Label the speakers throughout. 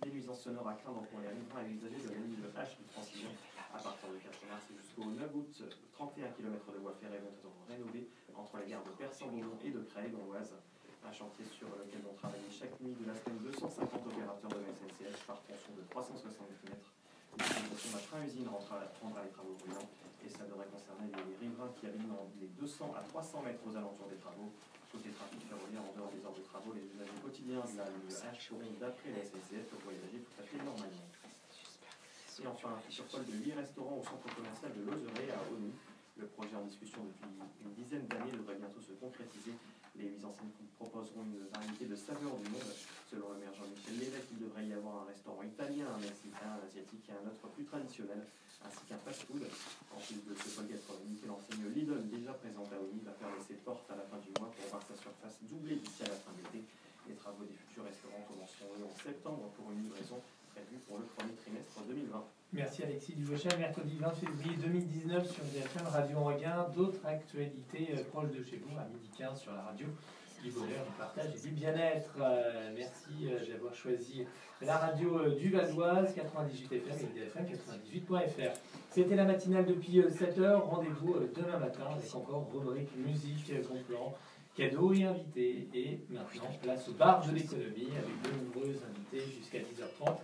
Speaker 1: Des nuisances sonores à craindre pour les riverains et usagers de la ligne de H de Francilien. À partir du 4 mars jusqu'au 9 août, 31 km de voies ferrées vont être rénovées entre les gares de Persan-Beaumont et de Creil dans l'Oise. Un chantier sur lequel vont travailler chaque nuit de la semaine 250 opérateurs de la SNCF par tronçon de 370 mètres. L'utilisation d'un train-usine prendra les travaux bruyants et ça devrait concerner les riverains qui habitent dans les 200 à 300 mètres aux alentours des travaux. Côté trafic ferroviaire, en dehors des heures de travaux, les usagers quotidiens de la ligne H pourront, d'après la SNCF, voyager tout à fait normalement. Et enfin, un fiche Paul de 8 restaurants au centre commercial de Lozeret à Ony. Le projet en discussion depuis une dizaine d'années devrait bientôt se concrétiser. Les 8 enseignes proposeront une variété de saveurs du monde. Selon le maire Jean-Michel Lévesque, il devrait y avoir un restaurant italien, un mexicain, un asiatique et un autre plus traditionnel, ainsi qu'un fast-food. En plus de ce pôle gastronomique, l'enseigne Lidl, déjà présente à Ony, va fermer ses portes à la fin du mois pour voir sa surface doubler d'ici à la fin de l'été. Les travaux des futurs restaurants commenceront en septembre pour une livraison prévue pour le premier trimestre 2020.
Speaker 2: Merci Alexis Duvauchel. Mercredi 20 février 2019 sur DFM Radio Regain. D'autres actualités proches de chez vous à 12h15 sur la radio du bonheur, du partage et du bien-être. Merci d'avoir choisi la radio du Val d'Oise, 98 FM et DFM 98.fr. C'était la matinale depuis 7h. Rendez-vous demain matin avec encore rubrique musique, bon plan, cadeaux et invités. Et maintenant, place au bar de l'économie avec de nombreux invités jusqu'à 10h30.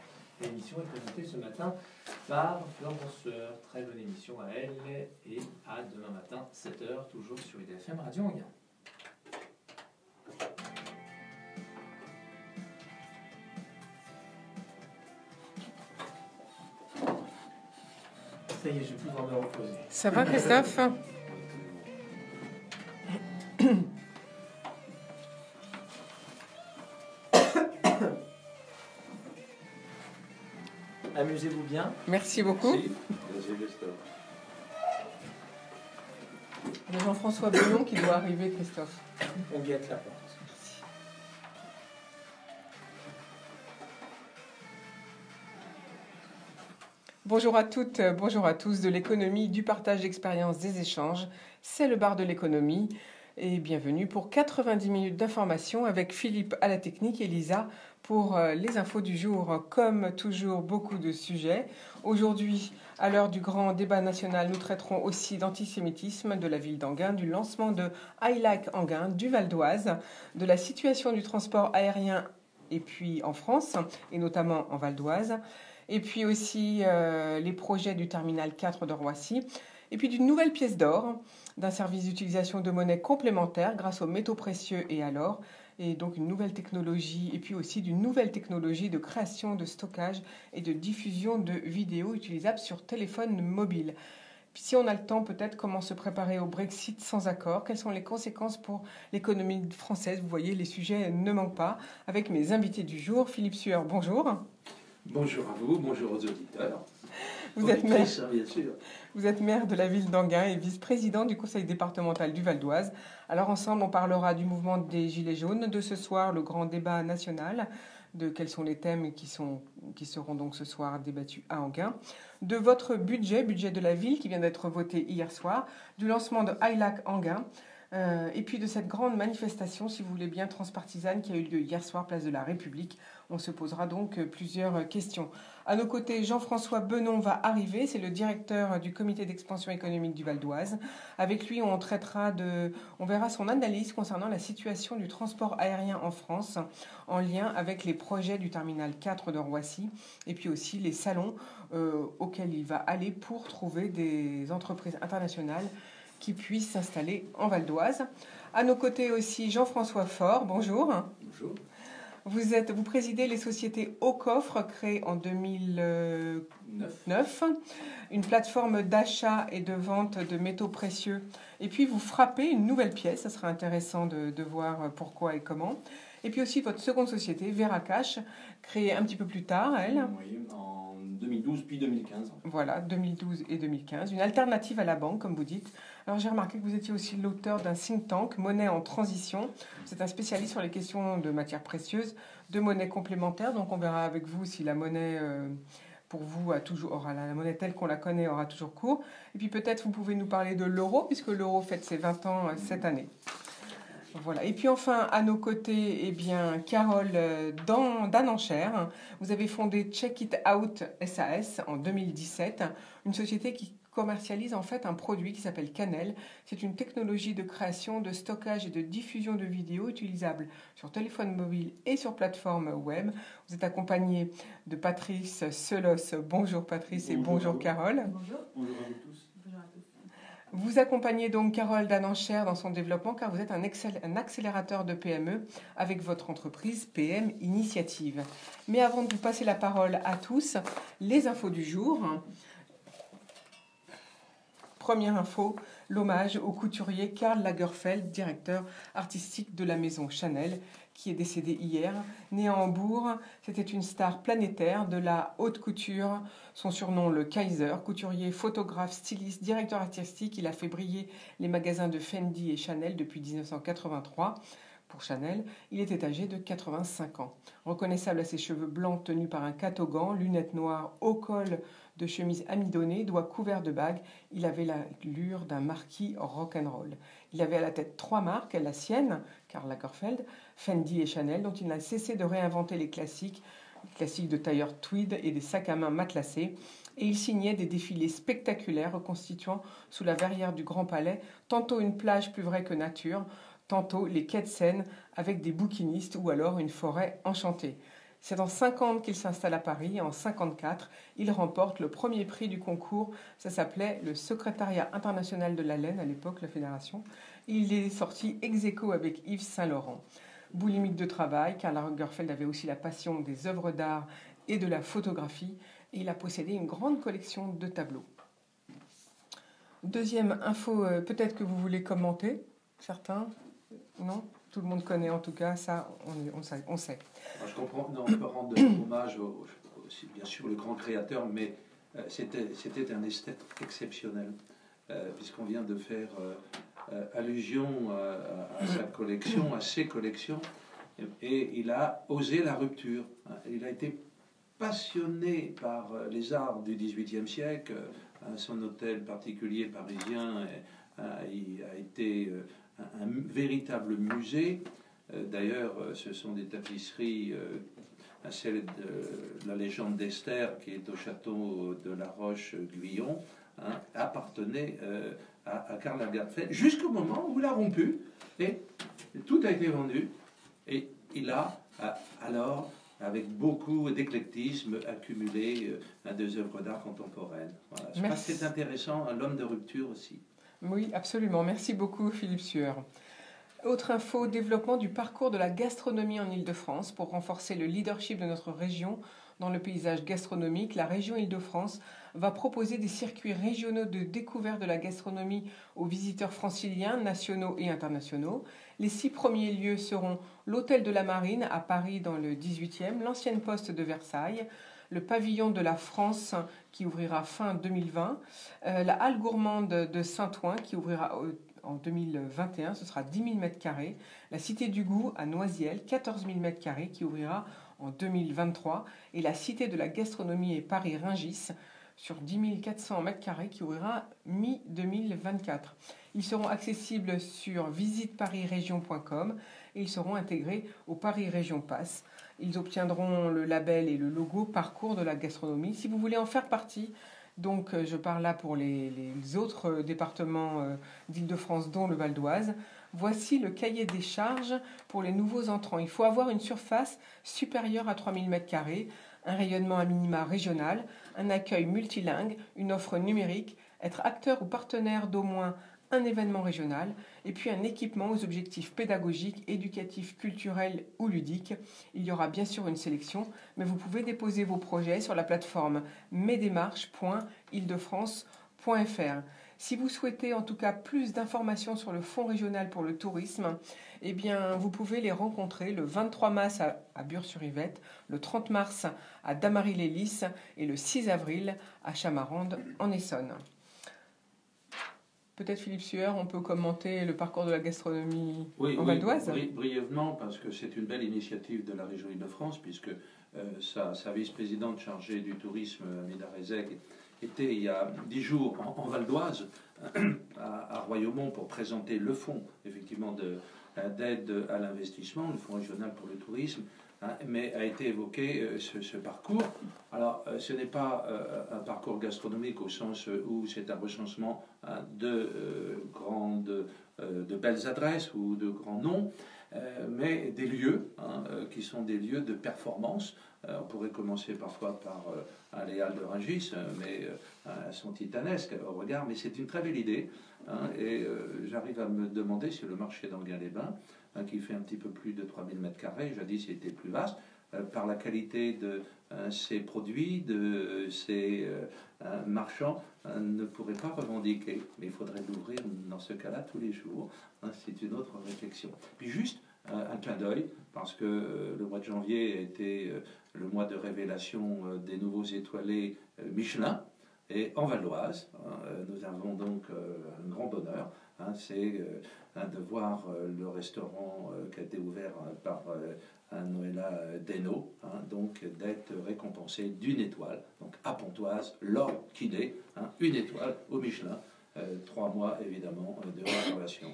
Speaker 2: L'émission est présentée ce matin par Florence Fleur. Très bonne émission à elle et à demain matin, 7h, toujours sur IDFM Radio Regain. Ça y est, je vais pouvoir me reposer.
Speaker 3: Ça va, Christophe?
Speaker 2: Amusez-vous bien.
Speaker 3: Merci beaucoup.
Speaker 4: Merci, Christophe.
Speaker 3: Il y a Jean-François Bellon qui doit arriver, Christophe.
Speaker 2: On guette la porte.
Speaker 3: Bonjour à toutes, bonjour à tous de l'économie, du partage d'expériences, des échanges. C'est le bar de l'économie et bienvenue pour 90 minutes d'information avec Philippe à la technique et Lisa pour les infos du jour. Comme toujours, beaucoup de sujets. Aujourd'hui, à l'heure du grand débat national, nous traiterons aussi d'antisémitisme de la ville d'Enghien, du lancement de I Like Enghien, du Val d'Oise, de la situation du transport aérien et puis en France, et notamment en Val d'Oise, et puis aussi les projets du terminal 4 de Roissy, et puis d'une nouvelle pièce d'or, d'un service d'utilisation de monnaie complémentaire grâce aux métaux précieux et à l'or, et donc une nouvelle technologie, et puis aussi d'une nouvelle technologie de création, de stockage et de diffusion de vidéos utilisables sur téléphone mobile. Puis si on a le temps, peut-être comment se préparer au Brexit sans accord, quelles sont les conséquences pour l'économie française. Vous voyez, les sujets ne manquent pas. Avec mes invités du jour, Philippe Sueur, bonjour.
Speaker 4: Bonjour à vous, bonjour aux auditeurs.
Speaker 3: Vous êtes maire,
Speaker 4: bien sûr.
Speaker 3: vous êtes maire de la ville d'Enghien et vice-président du conseil départemental du Val d'Oise. Alors ensemble, on parlera du mouvement des Gilets jaunes, de ce soir, le grand débat national, de quels sont les thèmes qui seront donc ce soir débattus à Enghien, de votre budget de la ville qui vient d'être voté hier soir, du lancement de I Like Enghien, et puis de cette grande manifestation, si vous voulez bien, transpartisane qui a eu lieu hier soir, place de la République. On se posera donc plusieurs questions. À nos côtés, Jean-François Benon va arriver, c'est le directeur du comité d'expansion économique du Val d'Oise. Avec lui, on verra son analyse concernant la situation du transport aérien en France, en lien avec les projets du terminal 4 de Roissy, et puis aussi les salons auxquels il va aller pour trouver des entreprises internationales qui puissent s'installer en Val d'Oise. À nos côtés aussi, Jean-François Faure, bonjour.
Speaker 4: Bonjour.
Speaker 3: Vous présidez les sociétés Au Coffre, créées en 2009, une plateforme d'achat et de vente de métaux précieux. Et puis vous frappez une nouvelle pièce, ça sera intéressant de voir pourquoi et comment. Et puis aussi votre seconde société, Veracash, créée un petit peu plus tard, elle.
Speaker 4: Oui, en 2012 puis 2015.
Speaker 3: Voilà, 2012 et 2015. Une alternative à la banque, comme vous dites. Alors j'ai remarqué que vous étiez aussi l'auteur d'un think tank, Monnaie en transition. C'est un spécialiste sur les questions de matières précieuses, de monnaie complémentaire. Donc on verra avec vous si la monnaie, pour vous, la monnaie telle qu'on la connaît aura toujours cours. Et puis peut-être vous pouvez nous parler de l'euro, puisque l'euro fête ses 20 ans cette année. Voilà. Et puis enfin, à nos côtés, eh bien, Carole d'Annenchère. Vous avez fondé Check It Out SAS en 2017, une société qui commercialise en fait un produit qui s'appelle Canel. C'est une technologie de création, de stockage et de diffusion de vidéos utilisable sur téléphone mobile et sur plateforme web. Vous êtes accompagné de Patrice Selos. Bonjour Patrice et bonjour Carole.
Speaker 5: Bonjour.
Speaker 1: Bonjour à vous tous.
Speaker 5: Bonjour à tous.
Speaker 3: Vous accompagnez donc Carole d'Annenchère dans son développement car vous êtes un accélérateur de PME avec votre entreprise PM Initiative. Mais avant de vous passer la parole à tous, les infos du jour. Première info, l'hommage au couturier Karl Lagerfeld, directeur artistique de la maison Chanel, qui est décédé hier. Né à Hambourg, c'était une star planétaire de la haute couture. Son surnom, le Kaiser, couturier, photographe, styliste, directeur artistique. Il a fait briller les magasins de Fendi et Chanel depuis 1983. Pour Chanel, il était âgé de 85 ans. Reconnaissable à ses cheveux blancs tenus par un catogan, lunettes noires, haut col de chemise amidonnée, doigts couverts de bagues, il avait l'allure d'un marquis rock'n'roll. Il avait à la tête 3 marques, la sienne, Karl Lagerfeld, Fendi et Chanel, dont il n'a cessé de réinventer les classiques de tailleur tweed et des sacs à main matelassés. Et il signait des défilés spectaculaires reconstituant sous la verrière du Grand Palais tantôt une plage plus vraie que nature, tantôt les quais de Seine avec des bouquinistes ou alors une forêt enchantée. C'est en 50 qu'il s'installe à Paris et en 54, il remporte le premier prix du concours. Ça s'appelait le Secrétariat international de la laine, à l'époque la fédération. Il est sorti ex aequo avec Yves Saint-Laurent. Boulimique de travail, Karl Lagerfeld avait aussi la passion des œuvres d'art et de la photographie. Et il a possédé une grande collection de tableaux. Deuxième info, peut-être que vous voulez commenter, certains, non ? Tout le monde connaît en tout cas, ça on sait.
Speaker 4: Alors, je comprends, non, on peut rendre hommage aussi, bien sûr, le grand créateur, mais c'était un esthète exceptionnel, puisqu'on vient de faire allusion à sa collection, à ses collections, et il a osé la rupture. Il a été passionné par les arts du XVIIIe siècle. Son hôtel particulier parisien il a été un véritable musée. D'ailleurs, ce sont des tapisseries, celle de la légende d'Esther, qui est au château de la Roche-Guyon, appartenait à Karl Lagerfeld, jusqu'au moment où il a rompu, et tout a été vendu, et il a alors, avec beaucoup d'éclectisme, accumulé des œuvres d'art contemporaines. Voilà. Je pense que c'est intéressant, l'homme de rupture aussi.
Speaker 3: Oui, absolument. Merci beaucoup, Philippe Sueur. Autre info, développement du parcours de la gastronomie en Île-de-France. Pour renforcer le leadership de notre région dans le paysage gastronomique, la région Île-de-France va proposer des circuits régionaux de découverte de la gastronomie aux visiteurs franciliens, nationaux et internationaux. Les 6 premiers lieux seront l'Hôtel de la Marine à Paris dans le 18e, l'ancienne poste de Versailles, le pavillon de la France qui ouvrira fin 2020, la halle gourmande de Saint-Ouen qui ouvrira en 2021, ce sera 10 000 m², la Cité du Goût à Noisiel, 14 000 m² qui ouvrira en 2023, et la Cité de la Gastronomie et Paris-Rungis sur 10 400 m² qui ouvrira mi-2024. Ils seront accessibles sur visiteparisregion.com et ils seront intégrés au Paris Région Pass. Ils obtiendront le label et le logo Parcours de la gastronomie. Si vous voulez en faire partie, donc je parle là pour les autres départements d'Île-de-France, dont le Val d'Oise, voici le cahier des charges pour les nouveaux entrants. Il faut avoir une surface supérieure à 3000 m², un rayonnement à minima régional, un accueil multilingue, une offre numérique, être acteur ou partenaire d'au moins un événement régional, et puis un équipement aux objectifs pédagogiques, éducatifs, culturels ou ludiques. Il y aura bien sûr une sélection, mais vous pouvez déposer vos projets sur la plateforme mesdémarches.île-de-france.fr. Si vous souhaitez en tout cas plus d'informations sur le Fonds régional pour le tourisme, eh bien, vous pouvez les rencontrer le 23 mars à Bure-sur-Yvette, le 30 mars à Damary-les-Lys et le 6 avril à Chamarande en Essonne. Peut-être Philippe Sueur, on peut commenter le parcours de la gastronomie en Val d'Oise.
Speaker 4: Oui, brièvement, parce que c'est une belle initiative de la région Île-de-France, puisque sa vice-présidente chargée du tourisme, Amida Rezeg, était il y a 10 jours en Val d'Oise, à Royaumont, pour présenter le fonds, effectivement, d'aide à l'investissement, le Fonds régional pour le tourisme, mais a été évoqué ce parcours. Alors, ce n'est pas un parcours gastronomique au sens où c'est un recensement de belles adresses ou de grands noms, mais des lieux qui sont des lieux de performance. On pourrait commencer parfois par les Halles de Rungis, mais elles sont titanesques au regard, mais c'est une très belle idée. Et j'arrive à me demander si le marché d'Enghien-les-Bains, qui fait un petit peu plus de 3000 m², jadis il était plus vaste, par la qualité de ses produits, de ses marchands, ne pourrait pas revendiquer. Mais il faudrait l'ouvrir dans ce cas-là tous les jours. C'est une autre réflexion. Puis juste un clin d'œil, parce que le mois de janvier a été le mois de révélation des nouveaux étoilés Michelin. Et en Val d'Oise, nous avons donc un grand bonheur, c'est de voir le restaurant qui a été ouvert par Noëlla Deno, donc d'être récompensé d'une étoile. Donc à Pontoise, l'or qu'il est, une étoile au Michelin, 3 mois évidemment de réservation.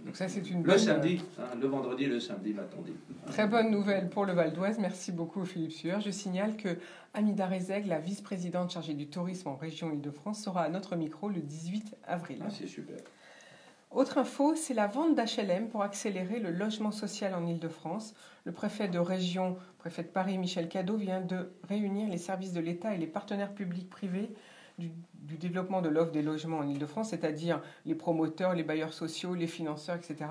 Speaker 3: Donc ça, c'est une
Speaker 4: le samedi, le vendredi, le samedi, m'a-t-on dit.
Speaker 3: Très bonne nouvelle pour le Val d'Oise. Merci beaucoup, Philippe Sueur. Je signale que Amida Rezeg, la vice-présidente chargée du tourisme en région Île-de-France, sera à notre micro le 18 avril.
Speaker 4: C'est super.
Speaker 3: Autre info, c'est la vente d'HLM pour accélérer le logement social en Île-de-France. Le préfet de région, préfet de Paris, Michel Cadot, vient de réunir les services de l'État et les partenaires publics-privés du développement de l'offre des logements en Île-de-France, c'est-à-dire les promoteurs, les bailleurs sociaux, les financeurs, etc.,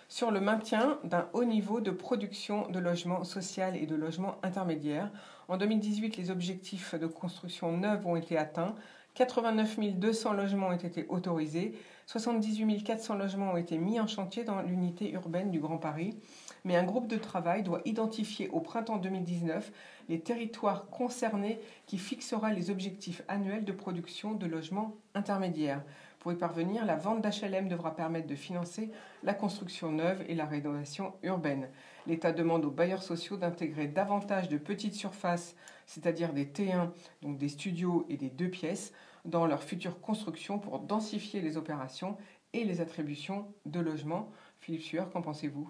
Speaker 3: sur le maintien d'un haut niveau de production de logements sociaux et de logements intermédiaires. En 2018, les objectifs de construction neuve ont été atteints. 89 200 logements ont été autorisés, 78 400 logements ont été mis en chantier dans l'unité urbaine du Grand Paris. Mais un groupe de travail doit identifier au printemps 2019 les territoires concernés qui fixera les objectifs annuels de production de logements intermédiaires. Pour y parvenir, la vente d'HLM devra permettre de financer la construction neuve et la rénovation urbaine. L'État demande aux bailleurs sociaux d'intégrer davantage de petites surfaces, c'est-à-dire des T1, donc des studios et des 2 pièces, dans leur future construction pour densifier les opérations et les attributions de logements. Philippe Sueur, qu'en pensez-vous ?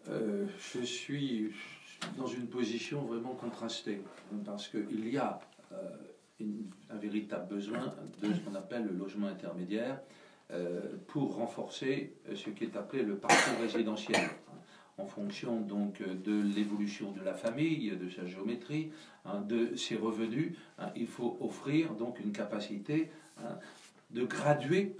Speaker 4: Je suis dans une position vraiment contrastée, parce qu'il y a un véritable besoin de ce qu'on appelle le logement intermédiaire pour renforcer ce qui est appelé le parcours résidentiel, en fonction donc de l'évolution de la famille, de sa géométrie, de ses revenus. Il faut offrir donc une capacité de graduer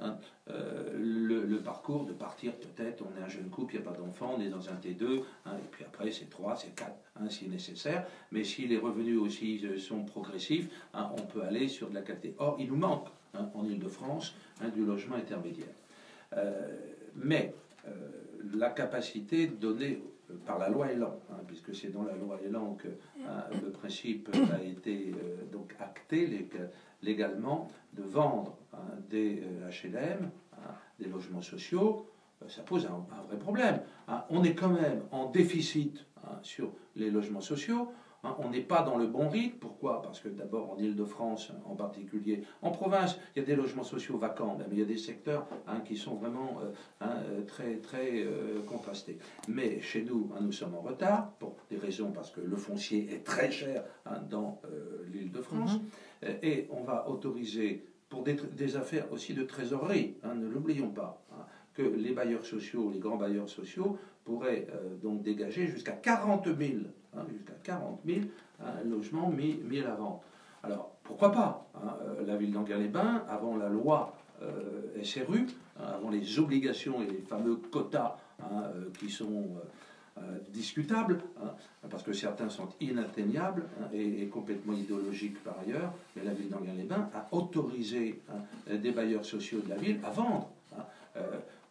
Speaker 4: le parcours, de partir peut-être, on est un jeune couple, il n'y a pas d'enfant, on est dans un T2, et puis après c'est 3, c'est 4, si nécessaire, mais si les revenus aussi sont progressifs, on peut aller sur de la qualité. Or, il nous manque en Île-de-France du logement intermédiaire. Mais la capacité donnée par la loi Elan, puisque c'est dans la loi Elan que le principe a été donc acté légalement, de vendre des HLM, des logements sociaux, ça pose un vrai problème. On est quand même en déficit sur les logements sociaux. On n'est pas dans le bon rythme. Pourquoi ? Parce que d'abord en Île-de-France en particulier, en province, il y a des logements sociaux vacants, mais il y a des secteurs qui sont vraiment très, très contrastés. Mais chez nous, nous sommes en retard, pour des raisons, parce que le foncier est très cher dans l'Île-de-France, et on va autoriser, pour des affaires aussi de trésorerie, ne l'oublions pas, que les bailleurs sociaux, les grands bailleurs sociaux, pourraient donc dégager jusqu'à 40 000 logements mis à la vente. Alors, pourquoi pas la ville d'Enghien-les-Bains, avant la loi SRU, avant les obligations et les fameux quotas qui sont discutables, parce que certains sont inatteignables et complètement idéologiques par ailleurs, mais la ville d'Enghien-les-Bains a autorisé des bailleurs sociaux de la ville à vendre.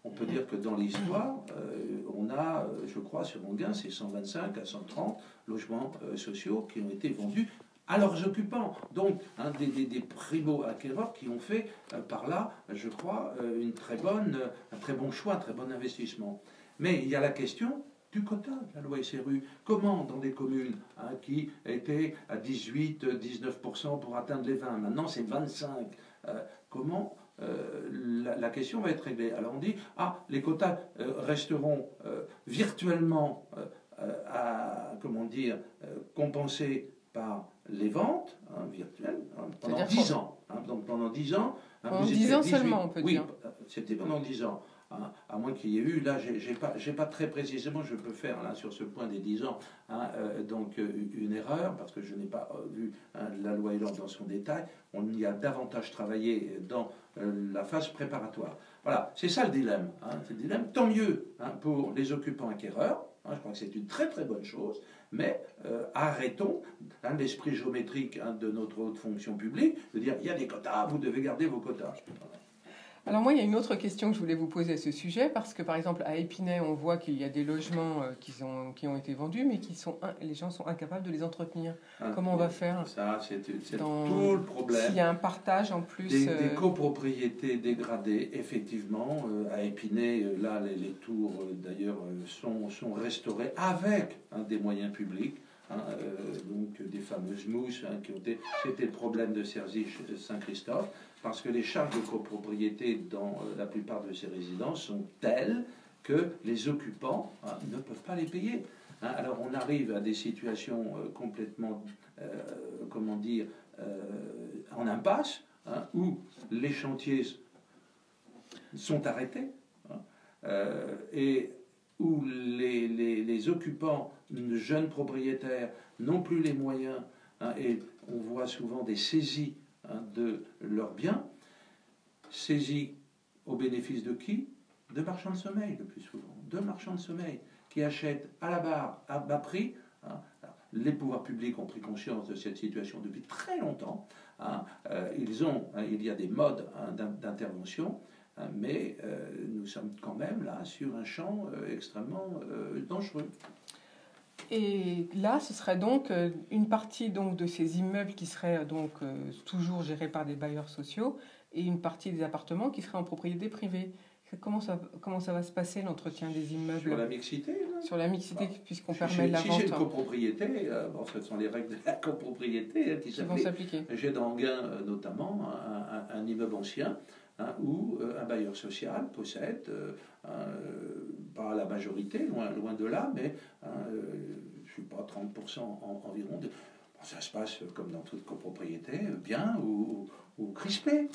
Speaker 4: On peut dire que dans l'histoire, on a, je crois, sur Enghien, c'est 125 à 130 logements sociaux qui ont été vendus à leurs occupants. Donc, des primo-acquéreurs qui ont fait par là, je crois, un très bon choix, un très bon investissement. Mais il y a la question du quota de la loi SRU. Comment, dans des communes qui étaient à 18-19% pour atteindre les 20, maintenant c'est 25%, comment la question va être réglée. Alors on dit, les quotas resteront virtuellement compensés par les ventes virtuelles pendant 10 ans. Donc pendant 10 ans.
Speaker 3: Pendant 10 ans seulement, on peut dire.
Speaker 4: Oui, c'était pendant 10 ans. À moins qu'il y ait eu, là, j'ai pas très précisément, je peux faire là sur ce point des 10 ans, donc une erreur, parce que je n'ai pas vu la loi Elan dans son détail. On y a davantage travaillé dans la phase préparatoire. Voilà, c'est ça le dilemme. C'est le dilemme. Tant mieux pour les occupants acquéreurs. Je crois que c'est une très très bonne chose, mais arrêtons l'esprit géométrique de notre haute fonction publique, de dire il y a des quotas, vous devez garder vos quotas.
Speaker 3: Alors moi, il y a une autre question que je voulais vous poser à ce sujet, parce que par exemple à Épinay, on voit qu'il y a des logements qui ont été vendus, mais les gens sont incapables de les entretenir. Comment on va faire?
Speaker 4: Ça, c'est tout le problème.
Speaker 3: S'il y a un partage en plus...
Speaker 4: Des copropriétés dégradées, effectivement. À Épinay, là, les tours, d'ailleurs, sont restaurées avec des moyens publics. Donc des fameuses mousses qui ont été... C'était le problème de Cergy-Saint-Christophe, parce que les charges de copropriété dans la plupart de ces résidences sont telles que les occupants ne peuvent pas les payer. Alors on arrive à des situations complètement, en impasse, où les chantiers sont arrêtés, et où les occupants, jeunes propriétaires, n'ont plus les moyens, et on voit souvent des saisies de leurs biens, saisies au bénéfice de qui? De marchands de sommeil, le plus souvent. De marchands de sommeil qui achètent à la barre, à bas prix. Les pouvoirs publics ont pris conscience de cette situation depuis très longtemps. Il y a des modes d'intervention, mais nous sommes quand même là sur un champ extrêmement dangereux.
Speaker 3: Et là, ce serait donc une partie donc, de ces immeubles qui seraient donc, toujours gérés par des bailleurs sociaux et une partie des appartements qui seraient en propriété privée. Comment ça va se passer, l'entretien des immeubles?
Speaker 4: Sur la mixité là.
Speaker 3: Sur la mixité, puisqu'on permet la vente.
Speaker 4: Si j'ai une copropriété, ce sont les règles de la copropriété qui
Speaker 3: vont s'appliquer.
Speaker 4: J'ai dans Enghien notamment un immeuble ancien où un bailleur social possède, pas la majorité, loin de là, mais je ne sais pas, 30% environ. Ça se passe comme dans toute copropriété, bien ou crispé.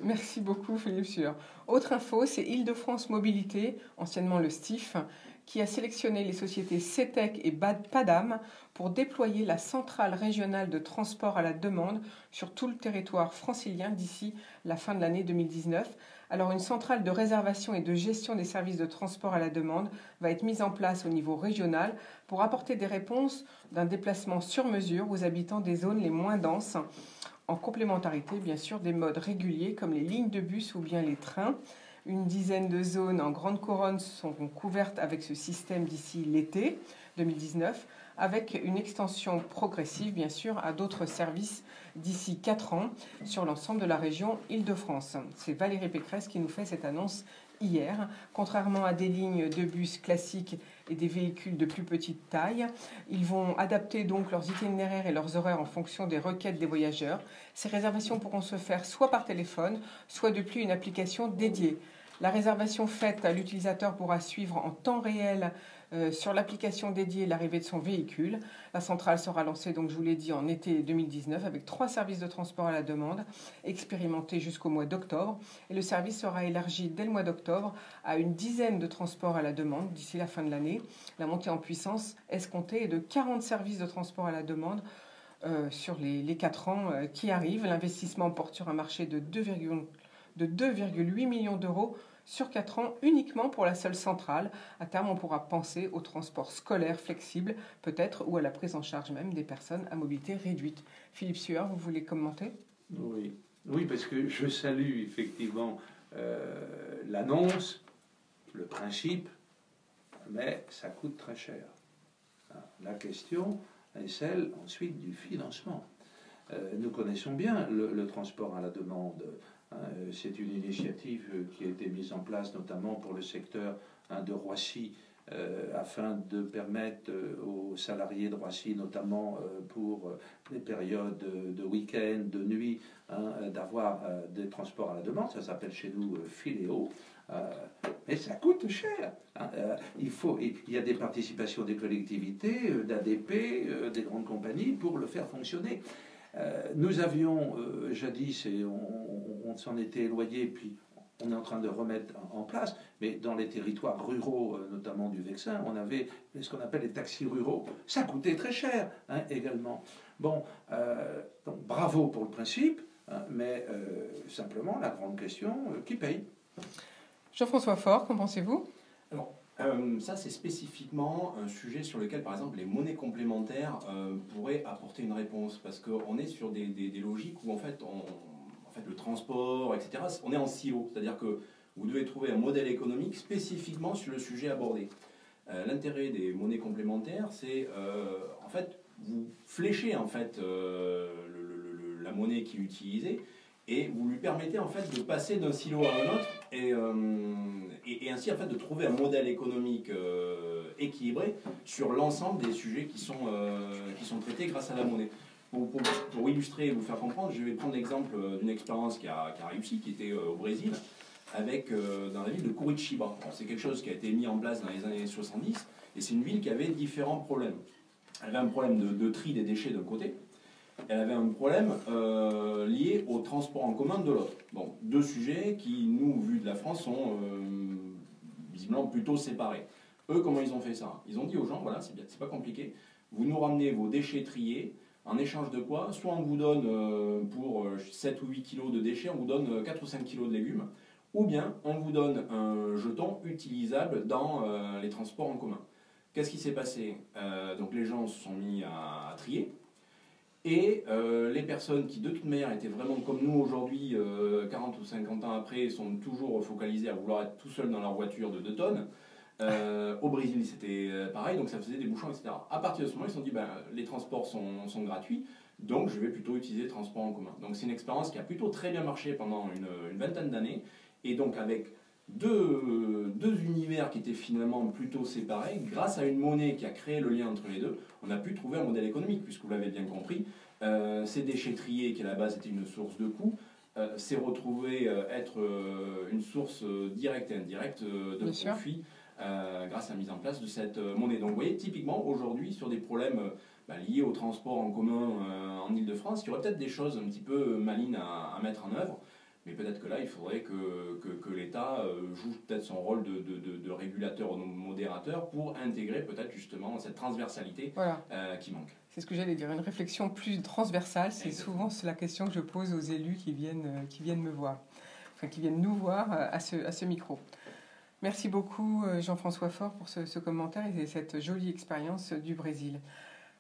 Speaker 3: Merci beaucoup Philippe Sueur. Autre info, c'est Île-de-France Mobilité, anciennement le STIF, qui a sélectionné les sociétés CETEC et PADAM pour déployer la centrale régionale de transport à la demande sur tout le territoire francilien d'ici la fin de l'année 2019. Alors une centrale de réservation et de gestion des services de transport à la demande va être mise en place au niveau régional pour apporter des réponses d'un déplacement sur mesure aux habitants des zones les moins denses, en complémentarité bien sûr des modes réguliers comme les lignes de bus ou bien les trains. Une dizaine de zones en grande couronne sont couvertes avec ce système d'ici l'été 2019, avec une extension progressive, bien sûr, à d'autres services d'ici 4 ans sur l'ensemble de la région Île-de-France. C'est Valérie Pécresse qui nous fait cette annonce hier. Contrairement à des lignes de bus classiques et des véhicules de plus petite taille, ils vont adapter donc leurs itinéraires et leurs horaires en fonction des requêtes des voyageurs. Ces réservations pourront se faire soit par téléphone, soit depuis une application dédiée. La réservation faite, l'utilisateur pourra suivre en temps réel sur l'application dédiée l'arrivée de son véhicule. La centrale sera lancée, donc je vous l'ai dit, en été 2019 avec 3 services de transport à la demande expérimentés jusqu'au mois d'octobre. Et le service sera élargi dès le mois d'octobre à une dizaine de transports à la demande d'ici la fin de l'année. La montée en puissance escomptée est de 40 services de transport à la demande sur les 4 ans qui arrivent. L'investissement porte sur un marché de 2,8 millions d'euros sur 4 ans uniquement pour la seule centrale. À terme, on pourra penser au transport scolaire flexible, peut-être, ou à la prise en charge même des personnes à mobilité réduite. Philippe Sueur, vous voulez commenter?
Speaker 4: Oui, parce que je salue effectivement l'annonce, le principe, mais ça coûte très cher. La question est celle ensuite du financement. Nous connaissons bien le transport à la demande. C'est une initiative qui a été mise en place notamment pour le secteur de Roissy afin de permettre aux salariés de Roissy, notamment pour les périodes de week-end, de nuit, d'avoir des transports à la demande. Ça s'appelle chez nous Filéo. Mais ça coûte cher. Il y a des participations des collectivités, d'ADP, des grandes compagnies pour le faire fonctionner. Nous avions jadis, et on s'en était éloigné, puis on est en train de remettre en place, mais dans les territoires ruraux, notamment du Vexin, on avait ce qu'on appelle les taxis ruraux. Ça coûtait très cher également. Bon, donc bravo pour le principe, mais simplement la grande question, qui paye?
Speaker 3: Jean-François Faure, qu'en pensez-vous?
Speaker 5: Alors, ça, c'est spécifiquement un sujet sur lequel, par exemple, les monnaies complémentaires pourraient apporter une réponse. Parce qu'on est sur des logiques où, en fait, le transport, etc., on est en silo. C'est-à-dire que vous devez trouver un modèle économique spécifiquement sur le sujet abordé. L'intérêt des monnaies complémentaires, c'est, en fait, vous fléchez, en fait, la monnaie qui est utilisée, et vous lui permettez en fait de passer d'un silo à un autre et ainsi en fait de trouver un modèle économique équilibré sur l'ensemble des sujets qui sont traités grâce à la monnaie. Pour illustrer et vous faire comprendre, je vais prendre l'exemple d'une expérience qui a réussi, qui était au Brésil, dans la ville de Curitiba. C'est quelque chose qui a été mis en place dans les années 70 et c'est une ville qui avait différents problèmes. Elle avait un problème de tri des déchets d'un côté. Elle avait un problème lié au transport en commun de l'autre. Bon, deux sujets qui, nous, vu de la France, sont visiblement plutôt séparés. Eux, comment ils ont fait ça? Ils ont dit aux gens, voilà, c'est pas compliqué, vous nous ramenez vos déchets triés, en échange de quoi? Soit on vous donne, pour 7 ou 8 kilos de déchets, on vous donne 4 ou 5 kilos de légumes, ou bien on vous donne un jeton utilisable dans les transports en commun. Qu'est-ce qui s'est passé? Donc les gens se sont mis à trier. Et les personnes qui de toute manière étaient vraiment comme nous aujourd'hui, 40 ou 50 ans après, sont toujours focalisées à vouloir être tout seuls dans leur voiture de 2 tonnes. Au Brésil c'était pareil, donc ça faisait des bouchons, etc. À partir de ce moment, ils se sont dit, les transports sont gratuits, donc je vais plutôt utiliser les transports en commun. Donc c'est une expérience qui a plutôt très bien marché pendant une vingtaine d'années, et donc avec deux univers qui étaient finalement plutôt séparés, grâce à une monnaie qui a créé le lien entre les deux, on a pu trouver un modèle économique, puisque vous l'avez bien compris, ces déchets triés qui à la base étaient une source de coûts, s'est retrouvé être une source directe et indirecte de profit grâce à la mise en place de cette monnaie. Donc vous voyez, typiquement aujourd'hui sur des problèmes liés au transport en commun en Ile-de-France, il y aurait peut-être des choses un petit peu malines à mettre en œuvre. Mais peut-être que là, il faudrait que l'État joue peut-être son rôle de régulateur ou de modérateur pour intégrer peut-être justement cette transversalité qui manque. C'est
Speaker 3: ce que j'allais dire, une réflexion plus transversale. C'est souvent la question que je pose aux élus qui viennent me voir, enfin qui viennent nous voir à ce micro. Merci beaucoup Jean-François Faure pour ce commentaire et cette jolie expérience du Brésil.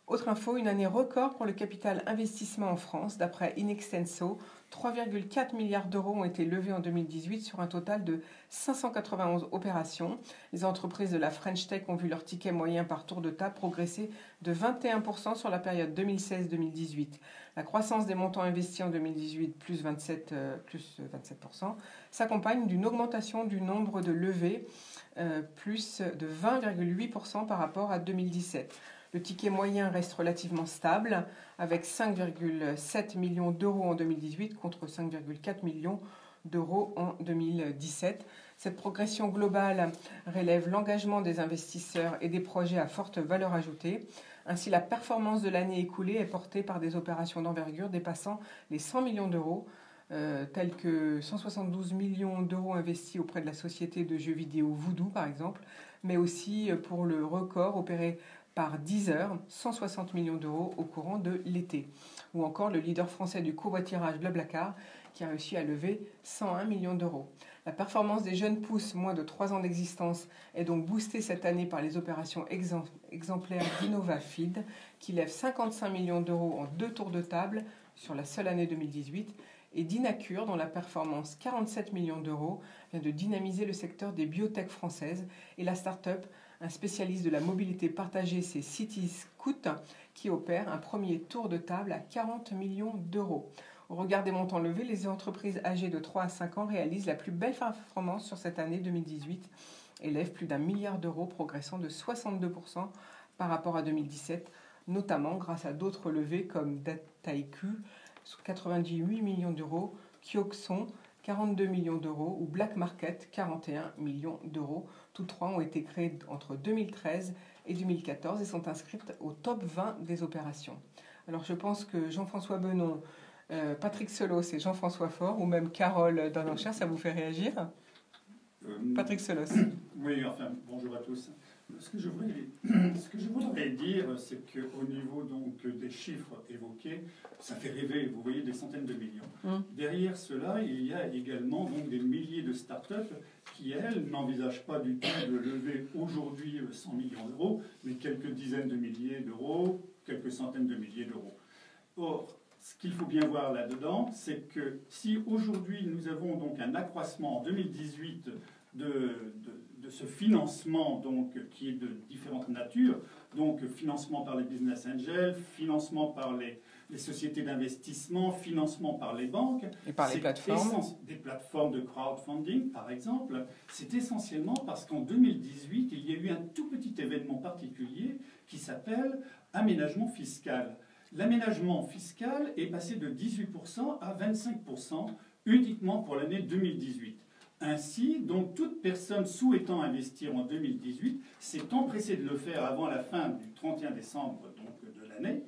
Speaker 3: Autre info, une année record pour le capital investissement en France. D'après Inextenso, 3,4 milliards d'euros ont été levés en 2018 sur un total de 591 opérations. Les entreprises de la French Tech ont vu leur ticket moyen par tour de table progresser de 21% sur la période 2016-2018. La croissance des montants investis en 2018, plus 27%, s'accompagne d'une augmentation du nombre de levées, plus de 20,8% par rapport à 2017. Le ticket moyen reste relativement stable, avec 5,7 millions d'euros en 2018 contre 5,4 millions d'euros en 2017. Cette progression globale relève l'engagement des investisseurs et des projets à forte valeur ajoutée. Ainsi, la performance de l'année écoulée est portée par des opérations d'envergure dépassant les 100 millions d'euros, tels que 172 millions d'euros investis auprès de la société de jeux vidéo Voodoo, par exemple, mais aussi pour le record opéré par Deezer, 160 millions d'euros au courant de l'été. Ou encore le leader français du covoiturage Blablacar, qui a réussi à lever 101 millions d'euros. La performance des jeunes pousses, moins de 3 ans d'existence, est donc boostée cette année par les opérations exemplaires d'InnovaFeed, qui lève 55 millions d'euros en 2 tours de table sur la seule année 2018, et d'Inacure, dont la performance, 47 millions d'euros, vient de dynamiser le secteur des biotech françaises, et la start-up, un spécialiste de la mobilité partagée, c'est CityScoot, qui opère un premier tour de table à 40 millions d'euros. Au regard des montants levés, les entreprises âgées de 3 à 5 ans réalisent la plus belle performance sur cette année 2018 élève plus d'1 milliard d'euros, progressant de 62% par rapport à 2017, notamment grâce à d'autres levées comme Dataiku, 98 millions d'euros, Kyoxon, 42 millions d'euros, ou Black Market, 41 millions d'euros. Toutes trois ont été créées entre 2013 et 2014 et sont inscrites au top 20 des opérations. Alors je pense que Jean-François Benon, Patrick Solos et Jean-François Faure, ou même Carole Donencher, ça vous fait réagir? Patrick Solos.
Speaker 6: Oui, enfin, bonjour à tous. Ce que je voudrais dire, c'est qu'au niveau donc, des chiffres évoqués, ça fait rêver, vous voyez, des centaines de millions. Derrière cela, il y a également donc, des milliers de start-up qui, elles, n'envisagent pas du tout de lever aujourd'hui 100 millions d'euros, mais quelques dizaines de milliers d'euros, quelques centaines de milliers d'euros. Or, ce qu'il faut bien voir là-dedans, c'est que si aujourd'hui nous avons donc un accroissement en 2018 de ce financement donc, qui est de différentes natures, donc financement par les business angels, financement par les sociétés d'investissement, financement par les banques.
Speaker 3: Et par les plateformes.
Speaker 6: Des plateformes de crowdfunding, par exemple. C'est essentiellement parce qu'en 2018, il y a eu un tout petit événement particulier qui s'appelle aménagement fiscal. L'aménagement fiscal est passé de 18% à 25% uniquement pour l'année 2018. Ainsi, donc, toute personne souhaitant investir en 2018 s'est empressée de le faire avant la fin du 31 décembre donc, de l'année,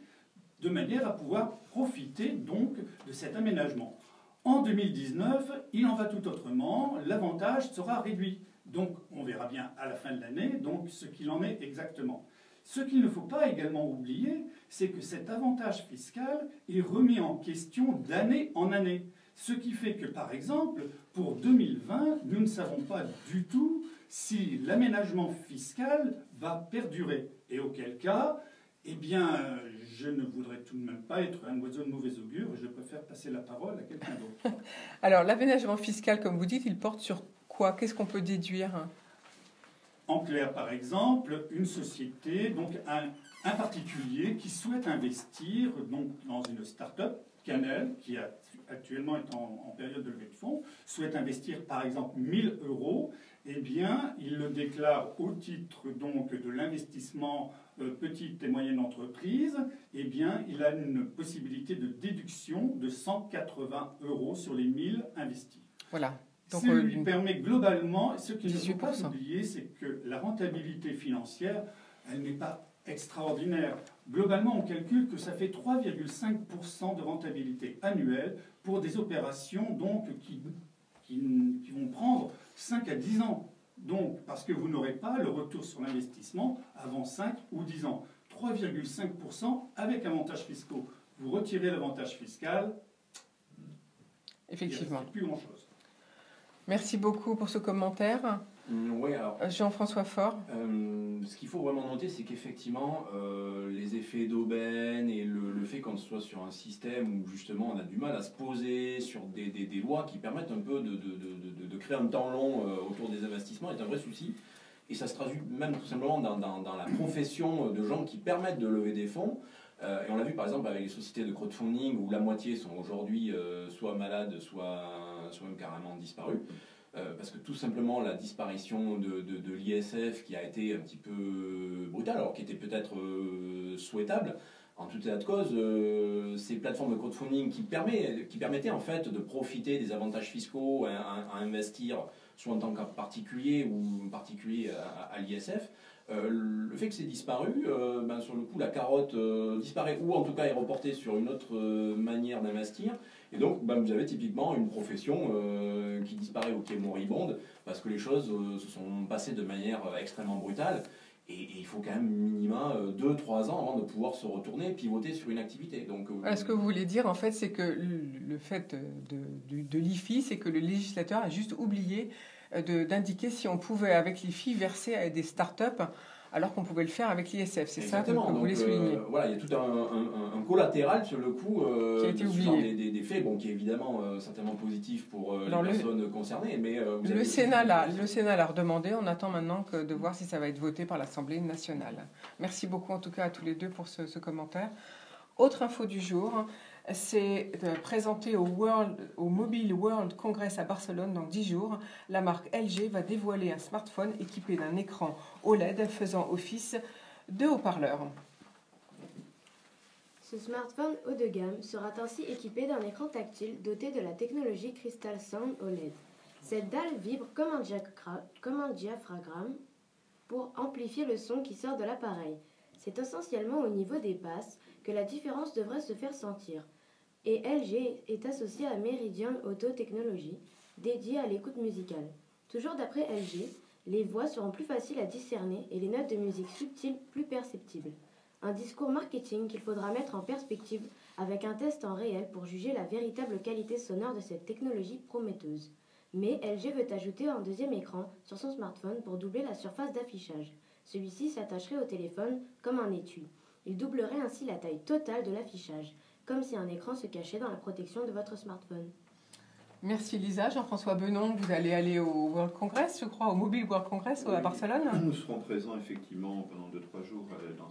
Speaker 6: de manière à pouvoir profiter donc, de cet aménagement. En 2019, il en va tout autrement, l'avantage sera réduit. Donc, on verra bien à la fin de l'année donc, ce qu'il en est exactement. Ce qu'il ne faut pas également oublier, c'est que cet avantage fiscal est remis en question d'année en année. Ce qui fait que, par exemple, pour 2020, nous ne savons pas du tout si l'aménagement fiscal va perdurer. Et auquel cas, eh bien, je ne voudrais tout de même pas être un oiseau de mauvais augure, je préfère passer la parole à quelqu'un d'autre.
Speaker 3: Alors, l'aménagement fiscal, comme vous dites, il porte sur quoi? Qu'est-ce qu'on peut déduire?
Speaker 6: En clair, par exemple, une société, donc un particulier qui souhaite investir donc, dans une start-up, Canel, qui actuellement est en période de levée de fonds, souhaite investir par exemple 1 000 euros, eh bien, il le déclare au titre donc de l'investissement petite et moyenne entreprise, eh bien, il a une possibilité de déduction de 180 euros sur les 1 000 investis.
Speaker 3: Voilà. Donc,
Speaker 6: ça lui permet globalement, ce qu'il ne faut pas
Speaker 3: 18%.
Speaker 6: oublier, c'est que la rentabilité financière, elle n'est pas extraordinaire. Globalement, on calcule que ça fait 3,5% de rentabilité annuelle pour des opérations donc, qui vont prendre 5 à 10 ans. Donc, parce que vous n'aurez pas le retour sur l'investissement avant 5 ou 10 ans. 3,5% avec avantages fiscaux. Vous retirez l'avantage fiscal,
Speaker 3: effectivement.
Speaker 6: il ne reste plus grand-chose.
Speaker 3: Merci beaucoup pour ce commentaire.
Speaker 5: Oui, alors,
Speaker 3: Jean-François Faure.
Speaker 5: ce qu'il faut vraiment noter, c'est qu'effectivement, les effets d'aubaine et le fait qu'on soit sur un système où justement on a du mal à se poser sur des lois qui permettent un peu de créer un temps long autour des investissements est un vrai souci. Et ça se traduit même tout simplement dans la profession de gens qui permettent de lever des fonds. Et on l'a vu par exemple avec les sociétés de crowdfunding où la moitié sont aujourd'hui soit malades, soit même carrément disparues. Parce que tout simplement la disparition de l'ISF qui a été un petit peu brutale, alors qui était peut-être souhaitable, en tout état de cause, ces plateformes de crowdfunding qui permettaient en fait de profiter des avantages fiscaux à investir, soit en tant que particulier ou particulier à l'ISF, le fait que c'est disparu, sur le coup la carotte disparaît ou en tout cas est reportée sur une autre manière d'investir. Et donc vous avez typiquement une profession qui disparaît ou qui est moribonde parce que les choses se sont passées de manière extrêmement brutale. Et il faut quand même minimum 2-3 ans avant de pouvoir se retourner et pivoter sur une activité. Donc,
Speaker 3: ce que vous voulez dire, en fait, c'est que le fait de l'IFI, c'est que le législateur a juste oublié d'indiquer si on pouvait, avec l'IFI, verser à des startups alors qu'on pouvait le faire avec l'ISF. C'est ça que vous voulez souligner.
Speaker 5: Voilà, il y a tout un collatéral sur le coup
Speaker 3: qui a été oublié.
Speaker 5: Des faits, qui est évidemment certainement positif pour les personnes concernées. Mais
Speaker 3: le Sénat l'a redemandé. On attend maintenant de voir si ça va être voté par l'Assemblée nationale. Merci beaucoup en tout cas à tous les deux pour ce commentaire. Autre info du jour, C'est présenté au Mobile World Congress à Barcelone dans 10 jours. La marque LG va dévoiler un smartphone équipé d'un écran OLED faisant office de haut-parleur.
Speaker 7: Ce smartphone haut de gamme sera ainsi équipé d'un écran tactile doté de la technologie Crystal Sound OLED. Cette dalle vibre comme un diaphragme pour amplifier le son qui sort de l'appareil. C'est essentiellement au niveau des basses que la différence devrait se faire sentir. Et LG est associé à Meridian Audio Technology, dédié à l'écoute musicale. Toujours d'après LG, les voix seront plus faciles à discerner et les notes de musique subtiles plus perceptibles. Un discours marketing qu'il faudra mettre en perspective avec un test en réel pour juger la véritable qualité sonore de cette technologie prometteuse. Mais LG veut ajouter un deuxième écran sur son smartphone pour doubler la surface d'affichage. Celui-ci s'attacherait au téléphone comme un étui. Il doublerait ainsi la taille totale de l'affichage, comme si un écran se cachait dans la protection de votre smartphone.
Speaker 3: Merci Lisa. Jean-François Benon, vous allez aller au World Congress, je crois, au Mobile World Congress à Barcelone.
Speaker 4: Nous serons présents effectivement pendant 2-3 jours dans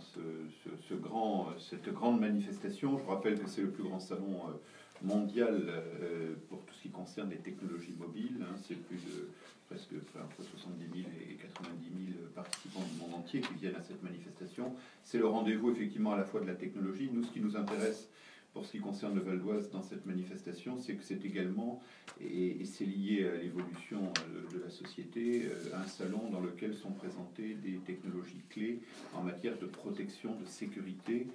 Speaker 4: cette grande manifestation. Je rappelle que c'est le plus grand salon mondial pour tout ce qui concerne les technologies mobiles. C'est plus de presque entre 70 000 et 90 000 participants du monde entier qui viennent à cette manifestation. C'est le rendez-vous effectivement à la fois de la technologie. Nous, ce qui nous intéresse pour ce qui concerne le Val d'Oise dans cette manifestation, c'est que c'est également, et c'est lié à l'évolution de la société, un salon dans lequel sont présentées des technologies clés en matière de protection, de sécurité.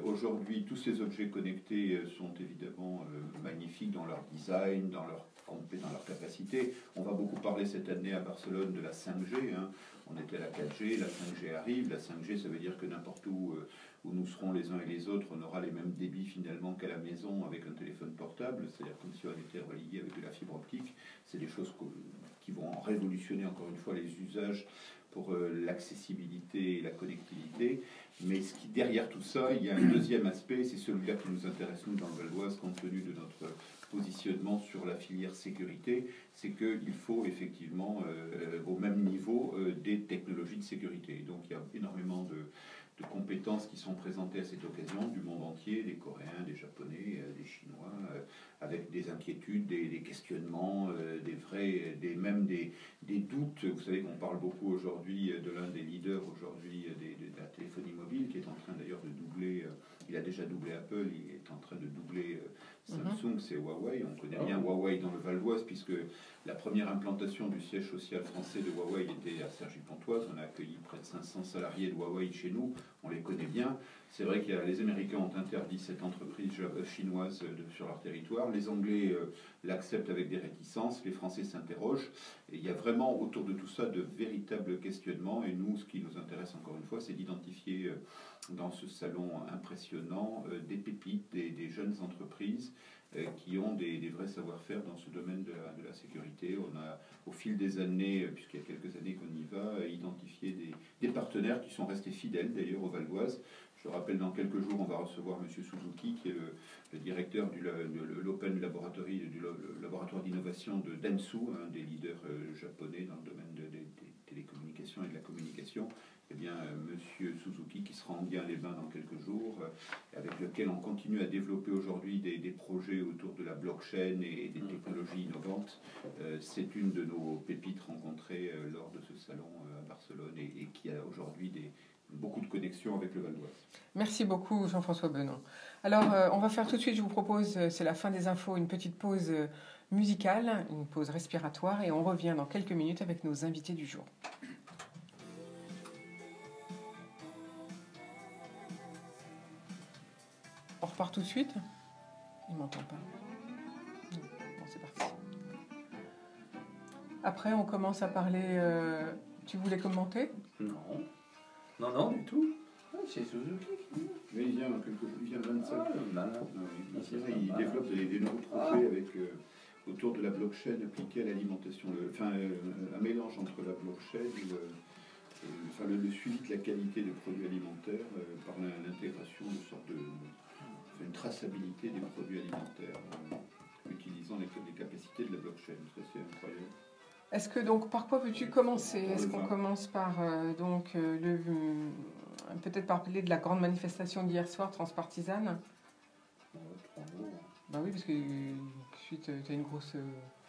Speaker 4: Aujourd'hui, tous ces objets connectés sont évidemment magnifiques dans leur design, dans leur capacité. On va beaucoup parler cette année à Barcelone de la 5G. On était à la 4G, la 5G arrive. La 5G, ça veut dire que n'importe où nous serons les uns et les autres, on aura les mêmes débits finalement qu'à la maison avec un téléphone portable, c'est-à-dire comme si on était relié avec de la fibre optique. C'est des choses qui vont révolutionner encore une fois les usages pour l'accessibilité et la connectivité. Mais derrière tout ça, il y a un deuxième aspect, c'est celui-là qui nous intéresse nous dans le Val d'Oise, compte tenu de notre positionnement sur la filière sécurité, c'est qu'il faut effectivement au même niveau des technologies de sécurité. Donc il y a énormément de compétences qui sont présentées à cette occasion du monde entier, des Coréens, des Japonais, des Chinois, avec des inquiétudes, des questionnements, même des doutes. Vous savez qu'on parle beaucoup aujourd'hui de l'un des leaders aujourd'hui de la téléphonie mobile, qui est en train d'ailleurs de doubler, il a déjà doublé Apple, il est en train de doubler Samsung, c'est Huawei. On ne connaît rien Huawei dans le Val d'Oise, puisque la première implantation du siège social français de Huawei était à Cergy-Pontoise. On a accueilli près de 500 salariés de Huawei chez nous, on les connaît bien. C'est vrai que les Américains ont interdit cette entreprise chinoise sur leur territoire. Les Anglais l'acceptent avec des réticences, les Français s'interrogent. Et il y a vraiment autour de tout ça de véritables questionnements. Et nous, ce qui nous intéresse encore une fois, c'est d'identifier dans ce salon impressionnant des pépites, des jeunes entreprises qui ont des vrais savoir-faire dans ce domaine de la sécurité. On a, au fil des années, puisqu'il y a quelques années qu'on y va, identifié des partenaires qui sont restés fidèles d'ailleurs au Val d'Oise. Je rappelle, dans quelques jours, on va recevoir M. Suzuki, qui est le directeur de l'Open Laboratory, du laboratoire d'innovation de Dentsu, un des leaders japonais dans le domaine des télécommunications et de la communication. Eh bien, M. Suzuki, qui sera en Guin-les-Bains dans quelques jours, avec lequel on continue à développer aujourd'hui des projets autour de la blockchain et des technologies innovantes. C'est une de nos pépites rencontrées lors de ce salon à Barcelone et qui a aujourd'hui beaucoup de connexions avec le Val d'Oise.
Speaker 3: Merci beaucoup Jean-François Benon. Alors on va faire tout de suite, je vous propose, c'est la fin des infos, une petite pause musicale, une pause respiratoire et on revient dans quelques minutes avec nos invités du jour. On repart tout de suite? Il m'entend pas. Bon, c'est parti. Après on commence à parler... Tu voulais commenter?
Speaker 1: Non, du tout.
Speaker 4: C'est Suzuki qui dit. Mais il vient le 25. Il développe des nouveaux projets avec, autour de la blockchain appliquée à l'alimentation. Un mélange entre la blockchain et le suivi de la qualité des produits alimentaires par l'intégration de sorte une traçabilité des produits alimentaires utilisant les capacités de la blockchain. Ça, c'est incroyable.
Speaker 3: Est-ce que donc, par quoi veux-tu commencer? Est-ce qu'on commence par peut-être parler de la grande manifestation d'hier soir transpartisane?
Speaker 4: 3 mots.
Speaker 3: Bah oui, parce que ensuite, tu as une grosse...